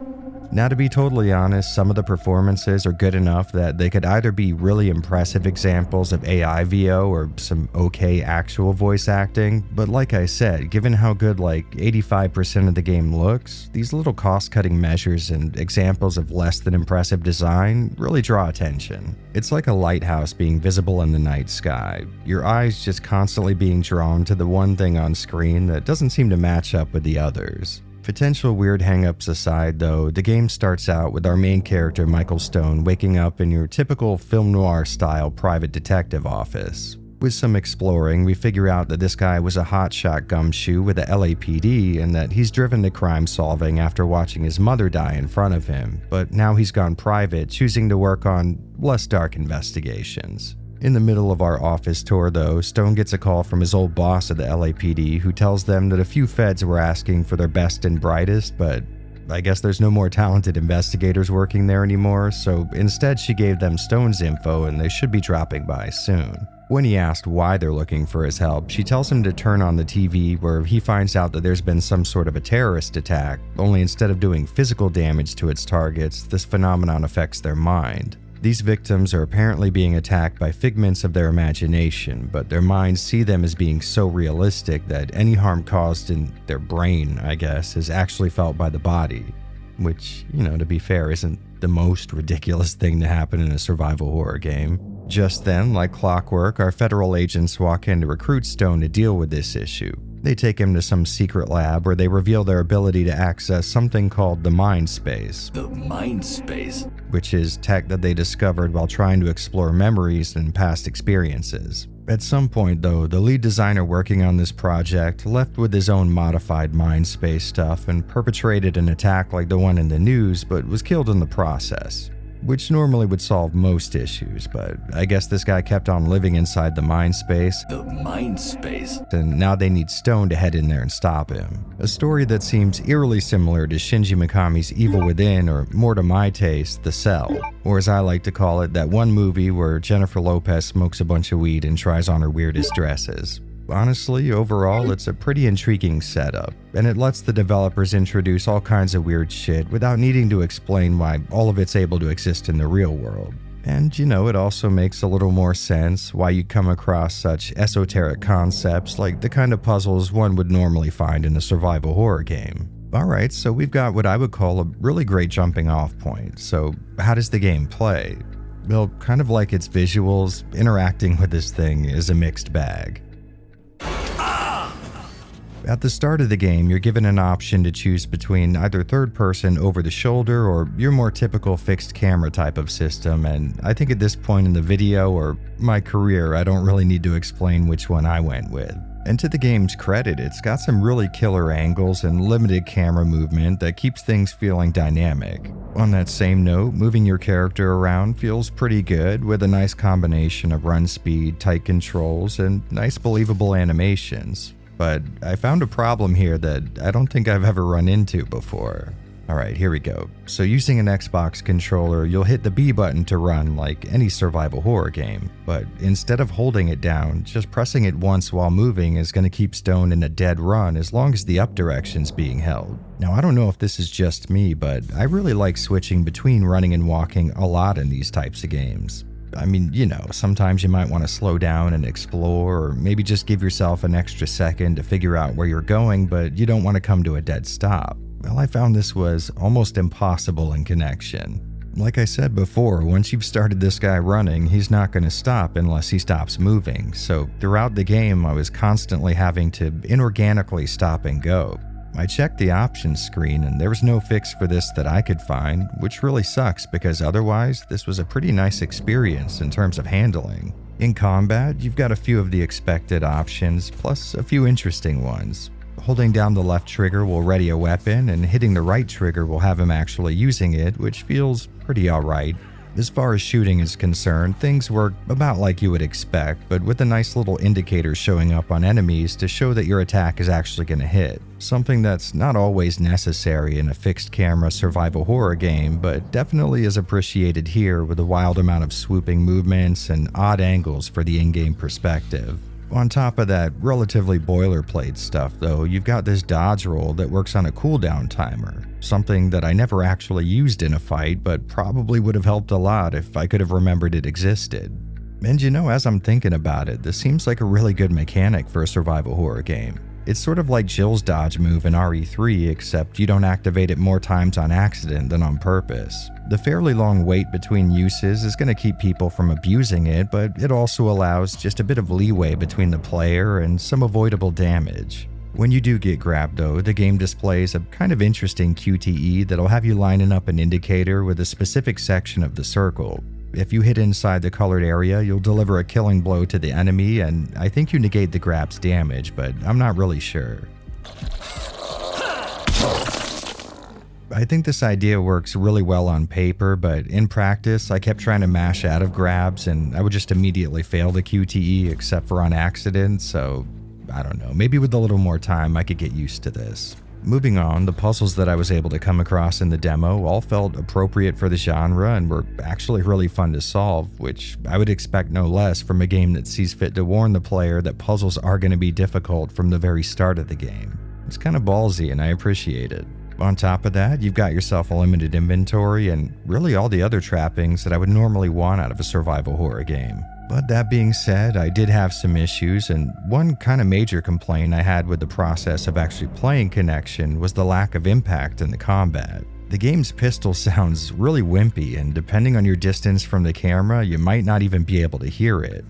Now, to be totally honest, some of the performances are good enough that they could either be really impressive examples of AI VO or some okay actual voice acting, but like I said, given how good like 85% of the game looks, these little cost-cutting measures and examples of less than impressive design really draw attention. It's like a lighthouse being visible in the night sky, your eyes just constantly being drawn to the one thing on screen that doesn't seem to match up with the others. Potential weird hangups aside though, the game starts out with our main character Michael Stone waking up in your typical film noir style private detective office. With some exploring, we figure out that this guy was a hotshot gumshoe with the LAPD and that he's driven to crime solving after watching his mother die in front of him, but now he's gone private, choosing to work on less dark investigations. In the middle of our office tour though, Stone gets a call from his old boss at the LAPD who tells them that a few feds were asking for their best and brightest, but I guess there's no more talented investigators working there anymore, so instead she gave them Stone's info and they should be dropping by soon. When he asked why they're looking for his help, she tells him to turn on the TV where he finds out that there's been some sort of a terrorist attack, only instead of doing physical damage to its targets, this phenomenon affects their mind. These victims are apparently being attacked by figments of their imagination, but their minds see them as being so realistic that any harm caused in their brain, I guess, is actually felt by the body. Which, to be fair, isn't the most ridiculous thing to happen in a survival horror game. Just then, like clockwork, our federal agents walk in to recruit Stone to deal with this issue. They take him to some secret lab where they reveal their ability to access something called the Mind Space. The Mind Space? Which is tech that they discovered while trying to explore memories and past experiences. At some point though, the lead designer working on this project left with his own modified mind space stuff and perpetrated an attack like the one in the news, but was killed in the process. Which normally would solve most issues, but I guess this guy kept on living inside the mind space. The Mind Space? And now they need Stone to head in there and stop him. A story that seems eerily similar to Shinji Mikami's Evil Within, or more to my taste, The Cell. Or as I like to call it, that one movie where Jennifer Lopez smokes a bunch of weed and tries on her weirdest dresses. Honestly, overall, it's a pretty intriguing setup, and it lets the developers introduce all kinds of weird shit without needing to explain why all of it's able to exist in the real world. And it also makes a little more sense why you come across such esoteric concepts like the kind of puzzles one would normally find in a survival horror game. Alright, so we've got what I would call a really great jumping off point. So how does the game play? Well, kind of like its visuals, interacting with this thing is a mixed bag. At the start of the game, you're given an option to choose between either third person over the shoulder or your more typical fixed camera type of system, and I think at this point in the video or my career, I don't really need to explain which one I went with. And to the game's credit, it's got some really killer angles and limited camera movement that keeps things feeling dynamic. On that same note, moving your character around feels pretty good with a nice combination of run speed, tight controls, and nice believable animations. But I found a problem here that I don't think I've ever run into before. Alright, here we go. So using an Xbox controller, you'll hit the B button to run like any survival horror game, but instead of holding it down, just pressing it once while moving is going to keep Stone in a dead run as long as the up direction's being held. Now I don't know if this is just me, but I really like switching between running and walking a lot in these types of games. I mean, sometimes you might want to slow down and explore, or maybe just give yourself an extra second to figure out where you're going, but you don't want to come to a dead stop. Well, I found this was almost impossible in Connection. Like I said before, once you've started this guy running, he's not going to stop unless he stops moving, so throughout the game I was constantly having to inorganically stop and go. I checked the options screen and there was no fix for this that I could find, which really sucks because otherwise this was a pretty nice experience in terms of handling. In combat, you've got a few of the expected options, plus a few interesting ones. Holding down the left trigger will ready a weapon, and hitting the right trigger will have him actually using it, which feels pretty alright. As far as shooting is concerned, things work about like you would expect, but with a nice little indicator showing up on enemies to show that your attack is actually going to hit. Something that's not always necessary in a fixed camera survival horror game, but definitely is appreciated here with a wild amount of swooping movements and odd angles for the in-game perspective. On top of that relatively boilerplate stuff though, you've got this dodge roll that works on a cooldown timer, something that I never actually used in a fight but probably would have helped a lot if I could have remembered it existed. And as I'm thinking about it, this seems like a really good mechanic for a survival horror game. It's sort of like Jill's dodge move in RE3, except you don't activate it more times on accident than on purpose. The fairly long wait between uses is going to keep people from abusing it, but it also allows just a bit of leeway between the player and some avoidable damage. When you do get grabbed though, the game displays a kind of interesting QTE that'll have you lining up an indicator with a specific section of the circle. If you hit inside the colored area, you'll deliver a killing blow to the enemy, and I think you negate the grab's damage, but I'm not really sure. I think this idea works really well on paper, but in practice, I kept trying to mash out of grabs, and I would just immediately fail the QTE except for on accident, so I don't know, maybe with a little more time I could get used to this. Moving on, the puzzles that I was able to come across in the demo all felt appropriate for the genre and were actually really fun to solve, which I would expect no less from a game that sees fit to warn the player that puzzles are going to be difficult from the very start of the game. It's kind of ballsy and I appreciate it. On top of that, you've got yourself a limited inventory and really all the other trappings that I would normally want out of a survival horror game. But that being said, I did have some issues, and one kind of major complaint I had with the process of actually playing Connection was the lack of impact in the combat. The game's pistol sounds really wimpy, and depending on your distance from the camera, you might not even be able to hear it.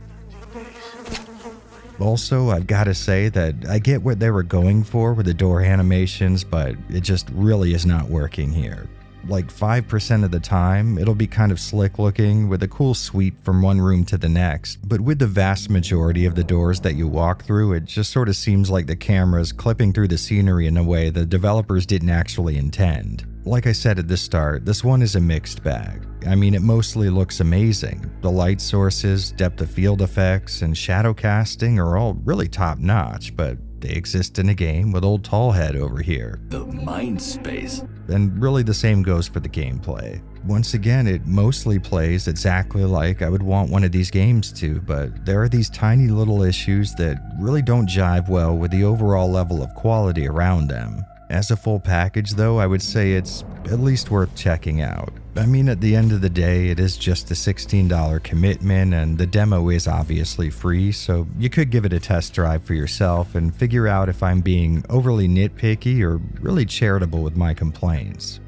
Also, I've got to say that I get what they were going for with the door animations, but it just really is not working here. Like 5% of the time, it'll be kind of slick looking with a cool sweep from one room to the next, but with the vast majority of the doors that you walk through, it just sort of seems like the camera's clipping through the scenery in a way the developers didn't actually intend. Like I said at the start, this one is a mixed bag. I mean, it mostly looks amazing. The light sources, depth of field effects, and shadow casting are all really top notch, but they exist in a game with old Tallhead over here. The mind space. and really the same goes for the gameplay. Once again, it mostly plays exactly like I would want one of these games to, but there are these tiny little issues that really don't jive well with the overall level of quality around them. As a full package though, I would say it's at least worth checking out. I mean, at the end of the day, it is just a $16 commitment, and the demo is obviously free, so you could give it a test drive for yourself and figure out if I'm being overly nitpicky or really charitable with my complaints.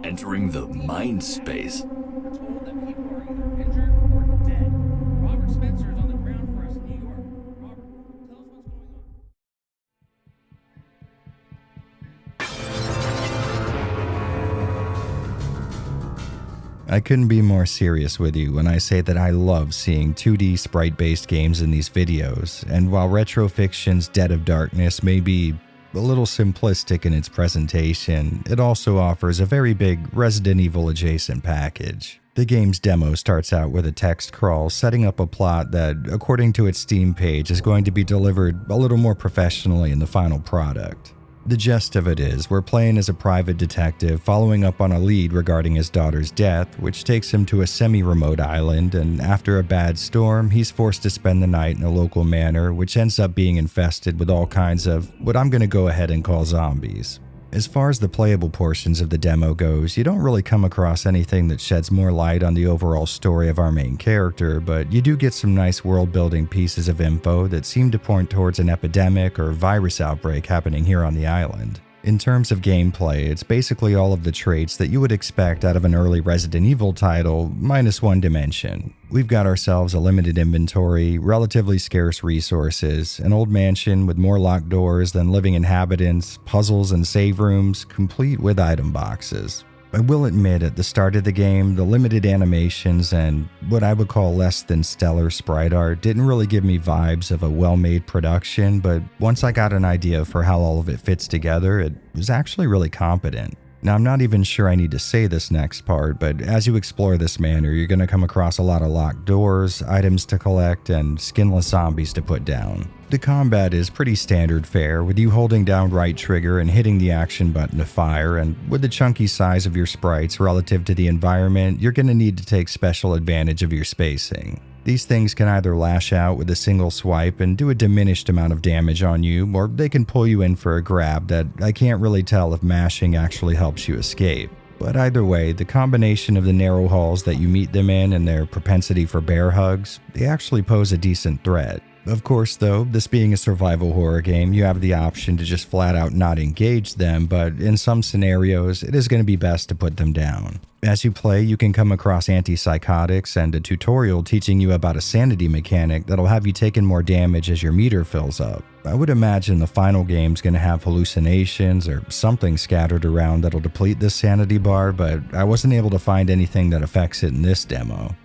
Entering the mind space. I couldn't be more serious with you when I say that I love seeing 2D sprite-based games in these videos, and while Retrofiction's Dead of Darkness may be a little simplistic in its presentation, it also offers a very big Resident Evil adjacent package. The game's demo starts out with a text crawl setting up a plot that, according to its Steam page, is going to be delivered a little more professionally in the final product. The gist of it is, we're playing as a private detective following up on a lead regarding his daughter's death, which takes him to a semi-remote island, and after a bad storm, he's forced to spend the night in a local manor, which ends up being infested with all kinds of what I'm going to go ahead and call zombies. As far as the playable portions of the demo goes, you don't really come across anything that sheds more light on the overall story of our main character, but you do get some nice world-building pieces of info that seem to point towards an epidemic or virus outbreak happening here on the island. In terms of gameplay, it's basically all of the traits that you would expect out of an early Resident Evil title, minus one dimension. We've got ourselves a limited inventory, relatively scarce resources, an old mansion with more locked doors than living inhabitants, puzzles and save rooms, complete with item boxes. I will admit, at the start of the game, the limited animations and what I would call less than stellar sprite art didn't really give me vibes of a well-made production, but once I got an idea for how all of it fits together, it was actually really competent. Now, I'm not even sure I need to say this next part, but as you explore this manor, you're going to come across a lot of locked doors, items to collect, and skinless zombies to put down. The combat is pretty standard fare, with you holding down right trigger and hitting the action button to fire, and with the chunky size of your sprites relative to the environment, you're going to need to take special advantage of your spacing. These things can either lash out with a single swipe and do a diminished amount of damage on you, or they can pull you in for a grab that I can't really tell if mashing actually helps you escape. But either way, the combination of the narrow halls that you meet them in and their propensity for bear hugs, they actually pose a decent threat. Of course though, this being a survival horror game, you have the option to just flat out not engage them, but in some scenarios, it is going to be best to put them down. As you play, you can come across antipsychotics and a tutorial teaching you about a sanity mechanic that'll have you taking more damage as your meter fills up. I would imagine the final game's going to have hallucinations or something scattered around that'll deplete this sanity bar, but I wasn't able to find anything that affects it in this demo.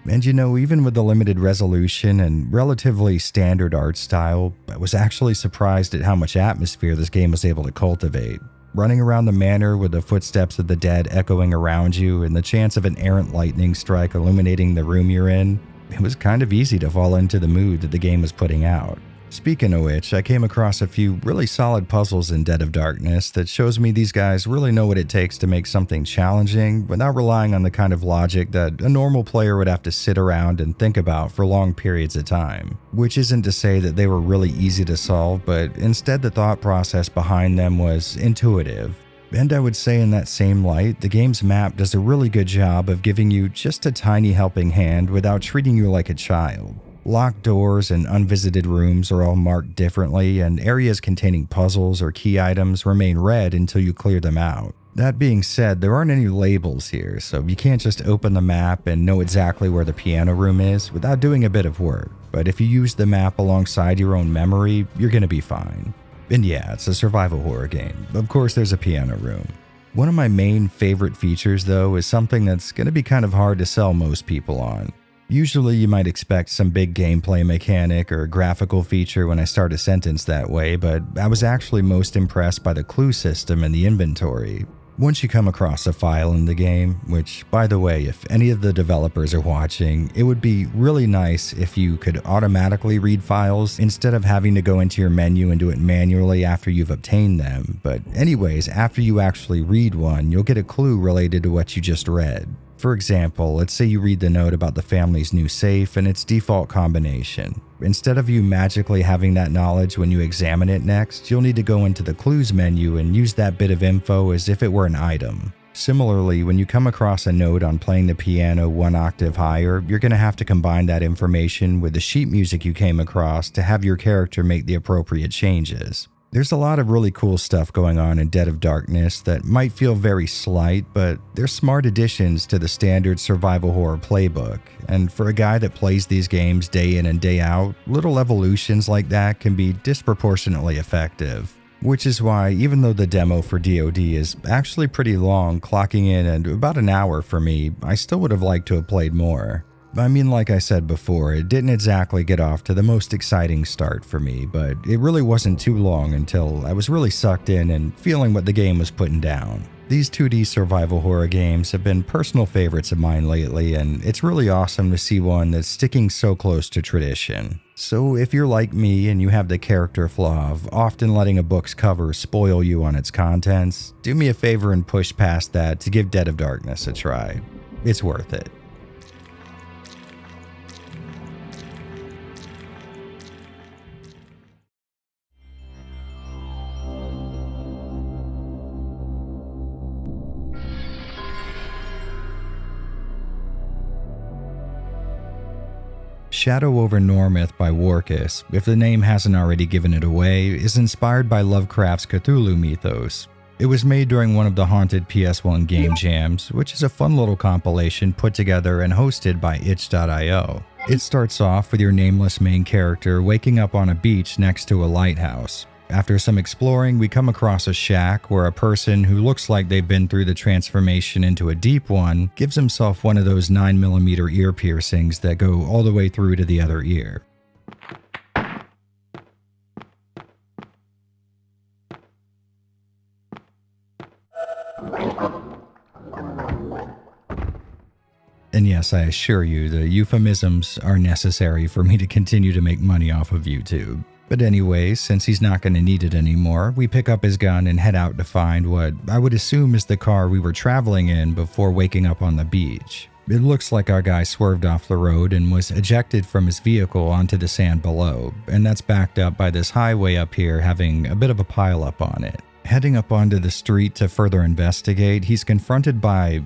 And you know, even with the limited resolution and relatively standard art style, I was actually surprised at how much atmosphere this game was able to cultivate. Running around the manor with the footsteps of the dead echoing around you and the chance of an errant lightning strike illuminating the room you're in, it was kind of easy to fall into the mood that the game was putting out. Speaking of which, I came across a few really solid puzzles in Dead of Darkness that shows me these guys really know what it takes to make something challenging without relying on the kind of logic that a normal player would have to sit around and think about for long periods of time. Which isn't to say that they were really easy to solve, but instead the thought process behind them was intuitive. And I would say in that same light, the game's map does a really good job of giving you just a tiny helping hand without treating you like a child. Locked doors and unvisited rooms are all marked differently, and areas containing puzzles or key items remain red until you clear them out. That being said, there aren't any labels here, so you can't just open the map and know exactly where the piano room is without doing a bit of work. But if you use the map alongside your own memory, you're gonna be fine. And yeah, it's a survival horror game. Of course there's a piano room. One of my main favorite features though is something that's gonna be kind of hard to sell most people on. Usually you might expect some big gameplay mechanic or graphical feature when I start a sentence that way, but I was actually most impressed by the clue system in the inventory. Once you come across a file in the game, which, by the way, if any of the developers are watching, it would be really nice if you could automatically read files instead of having to go into your menu and do it manually after you've obtained them. But anyways, after you actually read one, you'll get a clue related to what you just read. For example, let's say you read the note about the family's new safe and its default combination. Instead of you magically having that knowledge when you examine it next, you'll need to go into the clues menu and use that bit of info as if it were an item. Similarly, when you come across a note on playing the piano one octave higher, you're going to have to combine that information with the sheet music you came across to have your character make the appropriate changes. There's a lot of really cool stuff going on in Dead of Darkness that might feel very slight, but they're smart additions to the standard survival horror playbook. And for a guy that plays these games day in and day out, little evolutions like that can be disproportionately effective. Which is why, even though the demo for DoD is actually pretty long, clocking in at about an hour for me, I still would have liked to have played more. I mean, like I said before, it didn't exactly get off to the most exciting start for me, but it really wasn't too long until I was really sucked in and feeling what the game was putting down. These 2D survival horror games have been personal favorites of mine lately, and it's really awesome to see one that's sticking so close to tradition. So if you're like me and you have the character flaw of often letting a book's cover spoil you on its contents, do me a favor and push past that to give Dead of Darkness a try. It's worth it. Shadow over Normoth by Warkus, if the name hasn't already given it away, is inspired by Lovecraft's Cthulhu mythos. It was made during one of the haunted PS1 game jams, which is a fun little compilation put together and hosted by itch.io. It starts off with your nameless main character waking up on a beach next to a lighthouse. After some exploring, we come across a shack where a person who looks like they've been through the transformation into a deep one gives himself one of those 9mm ear piercings that go all the way through to the other ear. And yes, I assure you, the euphemisms are necessary for me to continue to make money off of YouTube. But anyway, since he's not going to need it anymore, we pick up his gun and head out to find what I would assume is the car we were traveling in before waking up on the beach. It looks like our guy swerved off the road and was ejected from his vehicle onto the sand below, and that's backed up by this highway up here having a bit of a pileup on it. Heading up onto the street to further investigate, he's confronted by,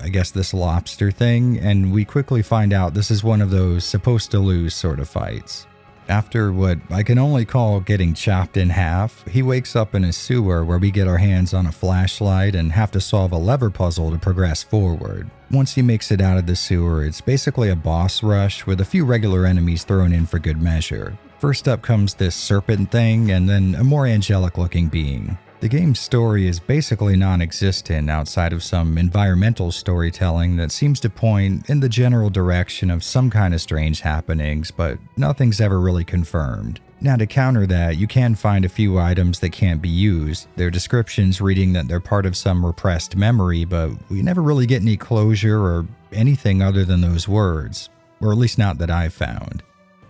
I guess, this lobster thing, and we quickly find out this is one of those supposed to lose sort of fights. After what I can only call getting chopped in half, he wakes up in a sewer where we get our hands on a flashlight and have to solve a lever puzzle to progress forward. Once he makes it out of the sewer, it's basically a boss rush with a few regular enemies thrown in for good measure. First up comes this serpent thing and then a more angelic looking being. The game's story is basically non-existent outside of some environmental storytelling that seems to point in the general direction of some kind of strange happenings, but nothing's ever really confirmed. Now, to counter that, you can find a few items that can't be used, their descriptions reading that they're part of some repressed memory, but we never really get any closure or anything other than those words, or at least not that I've found.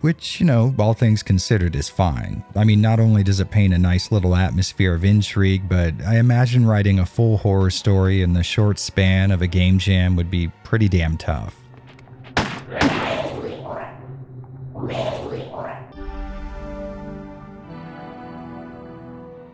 Which, all things considered is fine. I mean, not only does it paint a nice little atmosphere of intrigue, but I imagine writing a full horror story in the short span of a game jam would be pretty damn tough.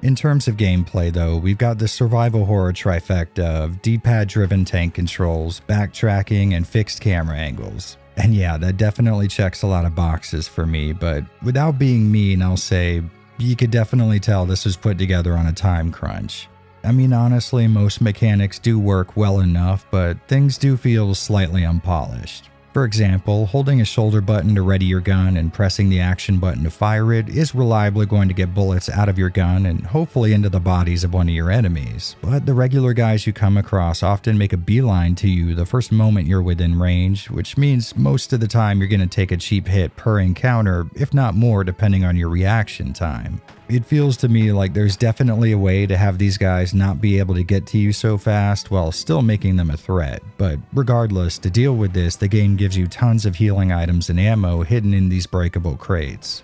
In terms of gameplay though, we've got the survival horror trifecta of D-pad driven tank controls, backtracking, and fixed camera angles. And yeah, that definitely checks a lot of boxes for me, but without being mean, I'll say you could definitely tell this was put together on a time crunch. I mean, honestly, most mechanics do work well enough, but things do feel slightly unpolished. For example, holding a shoulder button to ready your gun and pressing the action button to fire it is reliably going to get bullets out of your gun and hopefully into the bodies of one of your enemies. But the regular guys you come across often make a beeline to you the first moment you're within range, which means most of the time you're going to take a cheap hit per encounter, if not more depending on your reaction time. It feels to me like there's definitely a way to have these guys not be able to get to you so fast while still making them a threat, but regardless, to deal with this, the game gives you tons of healing items and ammo hidden in these breakable crates.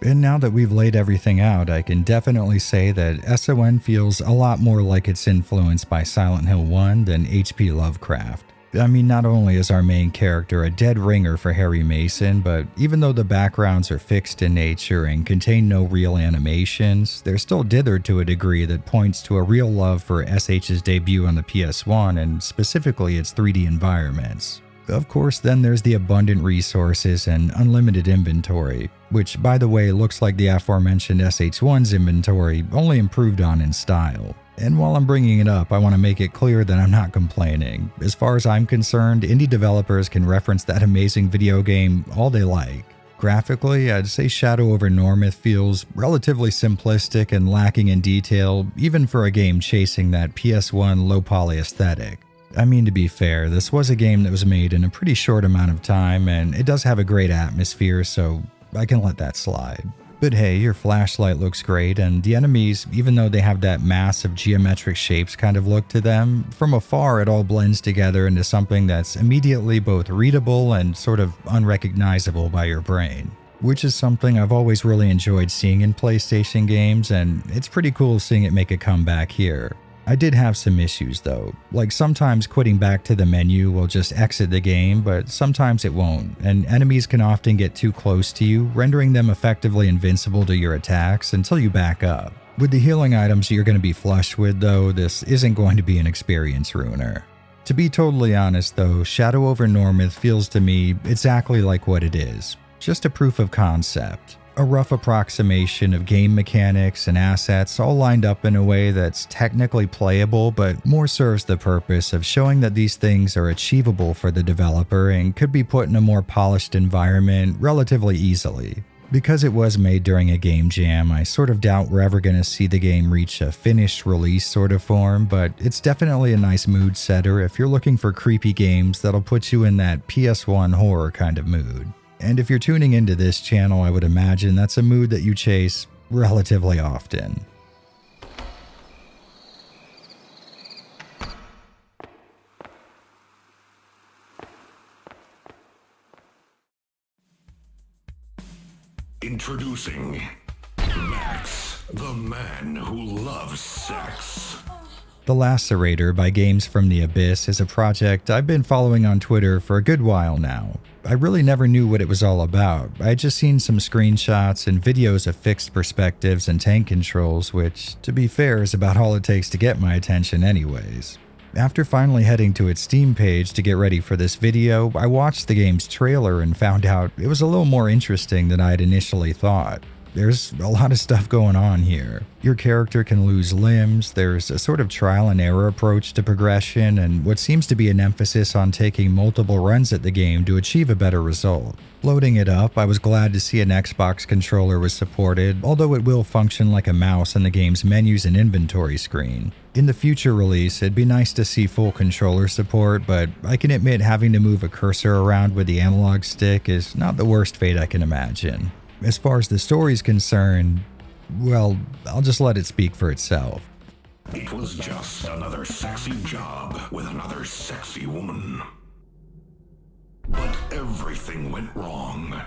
And now that we've laid everything out, I can definitely say that SON feels a lot more like it's influenced by Silent Hill 1 than H.P. Lovecraft. I mean, not only is our main character a dead ringer for Harry Mason, but even though the backgrounds are fixed in nature and contain no real animations, they're still dithered to a degree that points to a real love for SH's debut on the PS1 and specifically its 3D environments. Of course, then there's the abundant resources and unlimited inventory, which, by the way, looks like the aforementioned SH1's inventory, only improved on in style. And while I'm bringing it up, I want to make it clear that I'm not complaining. As far as I'm concerned, indie developers can reference that amazing video game all they like. Graphically, I'd say Shadow over Normoth feels relatively simplistic and lacking in detail, even for a game chasing that PS1 low-poly aesthetic. I mean, to be fair, this was a game that was made in a pretty short amount of time, and it does have a great atmosphere, so I can let that slide. But hey, your flashlight looks great, and the enemies, even though they have that massive geometric shapes kind of look to them, from afar it all blends together into something that's immediately both readable and sort of unrecognizable by your brain. Which is something I've always really enjoyed seeing in PlayStation games, and it's pretty cool seeing it make a comeback here. I did have some issues though, like sometimes quitting back to the menu will just exit the game, but sometimes it won't, and enemies can often get too close to you, rendering them effectively invincible to your attacks until you back up. With the healing items you're going to be flush with though, this isn't going to be an experience ruiner. To be totally honest though, Shadow over Normoth feels to me exactly like what it is, just a proof of concept. A rough approximation of game mechanics and assets all lined up in a way that's technically playable but more serves the purpose of showing that these things are achievable for the developer and could be put in a more polished environment relatively easily. Because it was made during a game jam, I sort of doubt we're ever going to see the game reach a finished release sort of form, but it's definitely a nice mood setter if you're looking for creepy games that'll put you in that PS1 horror kind of mood. And if you're tuning into this channel, I would imagine that's a mood that you chase relatively often. Introducing Max, the man who loves sex. The Lacerator by Games from the Abyss is a project I've been following on Twitter for a good while now. I really never knew what it was all about. I had just seen some screenshots and videos of fixed perspectives and tank controls, which, to be fair, is about all it takes to get my attention anyways. After finally heading to its Steam page to get ready for this video, I watched the game's trailer and found out it was a little more interesting than I had initially thought. There's a lot of stuff going on here. Your character can lose limbs, there's a sort of trial and error approach to progression, and what seems to be an emphasis on taking multiple runs at the game to achieve a better result. Loading it up, I was glad to see an Xbox controller was supported, although it will function like a mouse in the game's menus and inventory screen. In the future release, it'd be nice to see full controller support, but I can admit having to move a cursor around with the analog stick is not the worst fate I can imagine. As far as the story's concerned, well, I'll just let it speak for itself. It was just another sexy job with another sexy woman. But everything went wrong.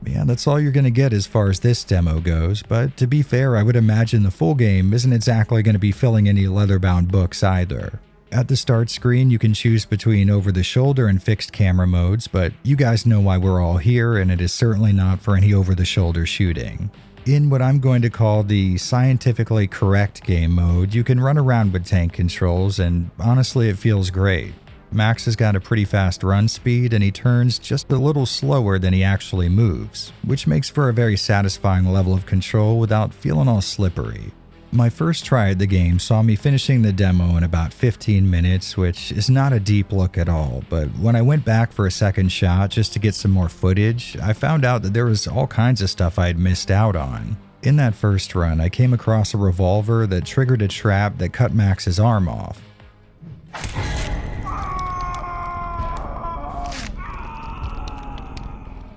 Yeah, that's all you're going to get as far as this demo goes, but to be fair, I would imagine the full game isn't exactly going to be filling any leather-bound books either. At the start screen, you can choose between over-the-shoulder and fixed camera modes, but you guys know why we're all here, and it is certainly not for any over-the-shoulder shooting. In what I'm going to call the scientifically correct game mode, you can run around with tank controls, and honestly, it feels great. Max has got a pretty fast run speed, and he turns just a little slower than he actually moves, which makes for a very satisfying level of control without feeling all slippery. My first try at the game saw me finishing the demo in about 15 minutes, which is not a deep look at all, but when I went back for a second shot just to get some more footage, I found out that there was all kinds of stuff I had missed out on. In that first run, I came across a revolver that triggered a trap that cut Max's arm off.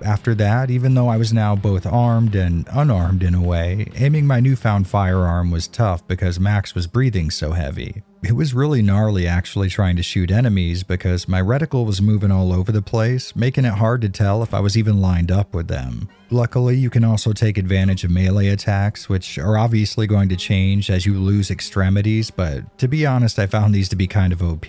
After that, even though I was now both armed and unarmed in a way, aiming my newfound firearm was tough because Max was breathing so heavy. It was really gnarly actually trying to shoot enemies because my reticle was moving all over the place, making it hard to tell if I was even lined up with them. Luckily, you can also take advantage of melee attacks, which are obviously going to change as you lose extremities, but to be honest, I found these to be kind of OP.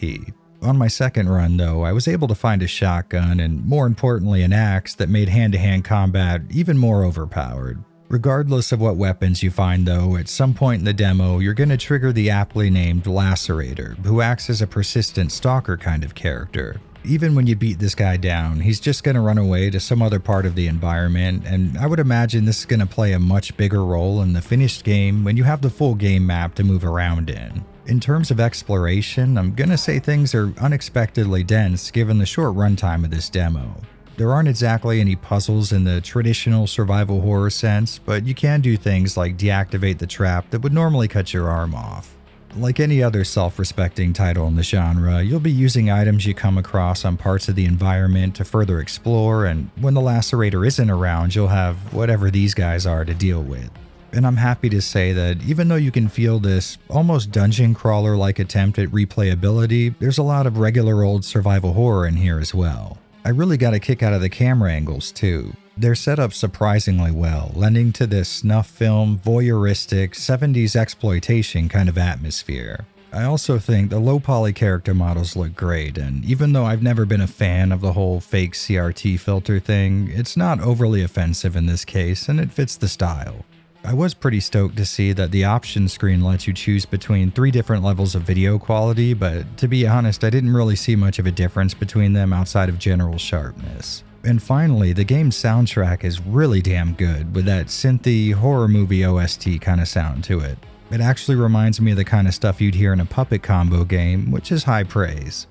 On my second run, though, I was able to find a shotgun and, more importantly, an axe that made hand-to-hand combat even more overpowered. Regardless of what weapons you find, though, at some point in the demo, you're going to trigger the aptly named Lacerator, who acts as a persistent stalker kind of character. Even when you beat this guy down, he's just going to run away to some other part of the environment, and I would imagine this is going to play a much bigger role in the finished game when you have the full game map to move around in. In terms of exploration, I'm gonna say things are unexpectedly dense given the short runtime of this demo. There aren't exactly any puzzles in the traditional survival horror sense, but you can do things like deactivate the trap that would normally cut your arm off. Like any other self-respecting title in the genre, you'll be using items you come across on parts of the environment to further explore, and when the Lacerator isn't around, you'll have whatever these guys are to deal with. And I'm happy to say that even though you can feel this almost dungeon crawler-like attempt at replayability, there's a lot of regular old survival horror in here as well. I really got a kick out of the camera angles too. They're set up surprisingly well, lending to this snuff film, voyeuristic, 70s exploitation kind of atmosphere. I also think the low-poly character models look great, and even though I've never been a fan of the whole fake CRT filter thing, it's not overly offensive in this case, and it fits the style. I was pretty stoked to see that the options screen lets you choose between 3 different levels of video quality, but to be honest, I didn't really see much of a difference between them outside of general sharpness. And finally, the game's soundtrack is really damn good, with that synthy horror movie OST kind of sound to it. It actually reminds me of the kind of stuff you'd hear in a puppet combo game, which is high praise.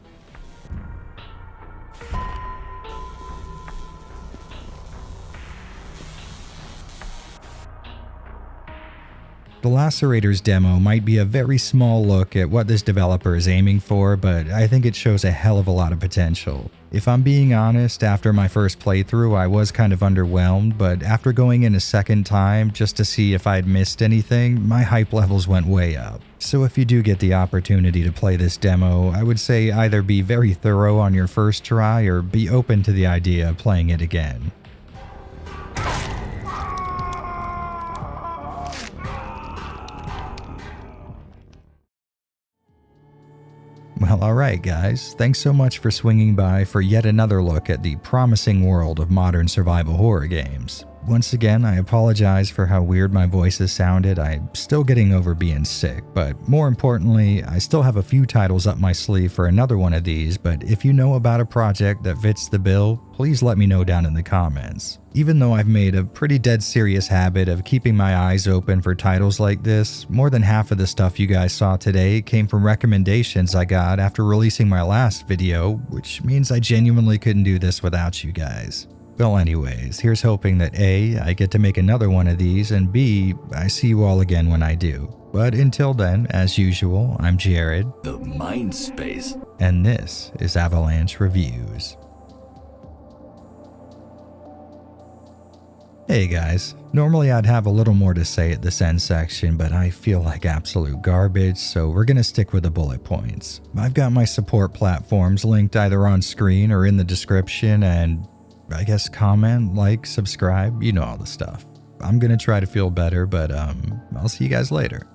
The Lacerator's demo might be a very small look at what this developer is aiming for, but I think it shows a hell of a lot of potential. If I'm being honest, after my first playthrough I was kind of underwhelmed, but after going in a second time just to see if I'd missed anything, my hype levels went way up. So if you do get the opportunity to play this demo, I would say either be very thorough on your first try or be open to the idea of playing it again. Well, alright guys, thanks so much for swinging by for yet another look at the promising world of modern survival horror games. Once again, I apologize for how weird my voices sounded. I'm still getting over being sick, but more importantly, I still have a few titles up my sleeve for another one of these, but if you know about a project that fits the bill, please let me know down in the comments. Even though I've made a pretty dead serious habit of keeping my eyes open for titles like this, more than half of the stuff you guys saw today came from recommendations I got after releasing my last video, which means I genuinely couldn't do this without you guys. Well anyways, here's hoping that A, I get to make another one of these, and B, I see you all again when I do. But until then, as usual, I'm Jared, the Mind Space, and this is Avalanche Reviews. Hey guys, normally I'd have a little more to say at this end section, but I feel like absolute garbage, so we're gonna stick with the bullet points. I've got my support platforms linked either on screen or in the description, and I guess comment, like, subscribe, you know all the stuff. I'm gonna try to feel better, but I'll see you guys later.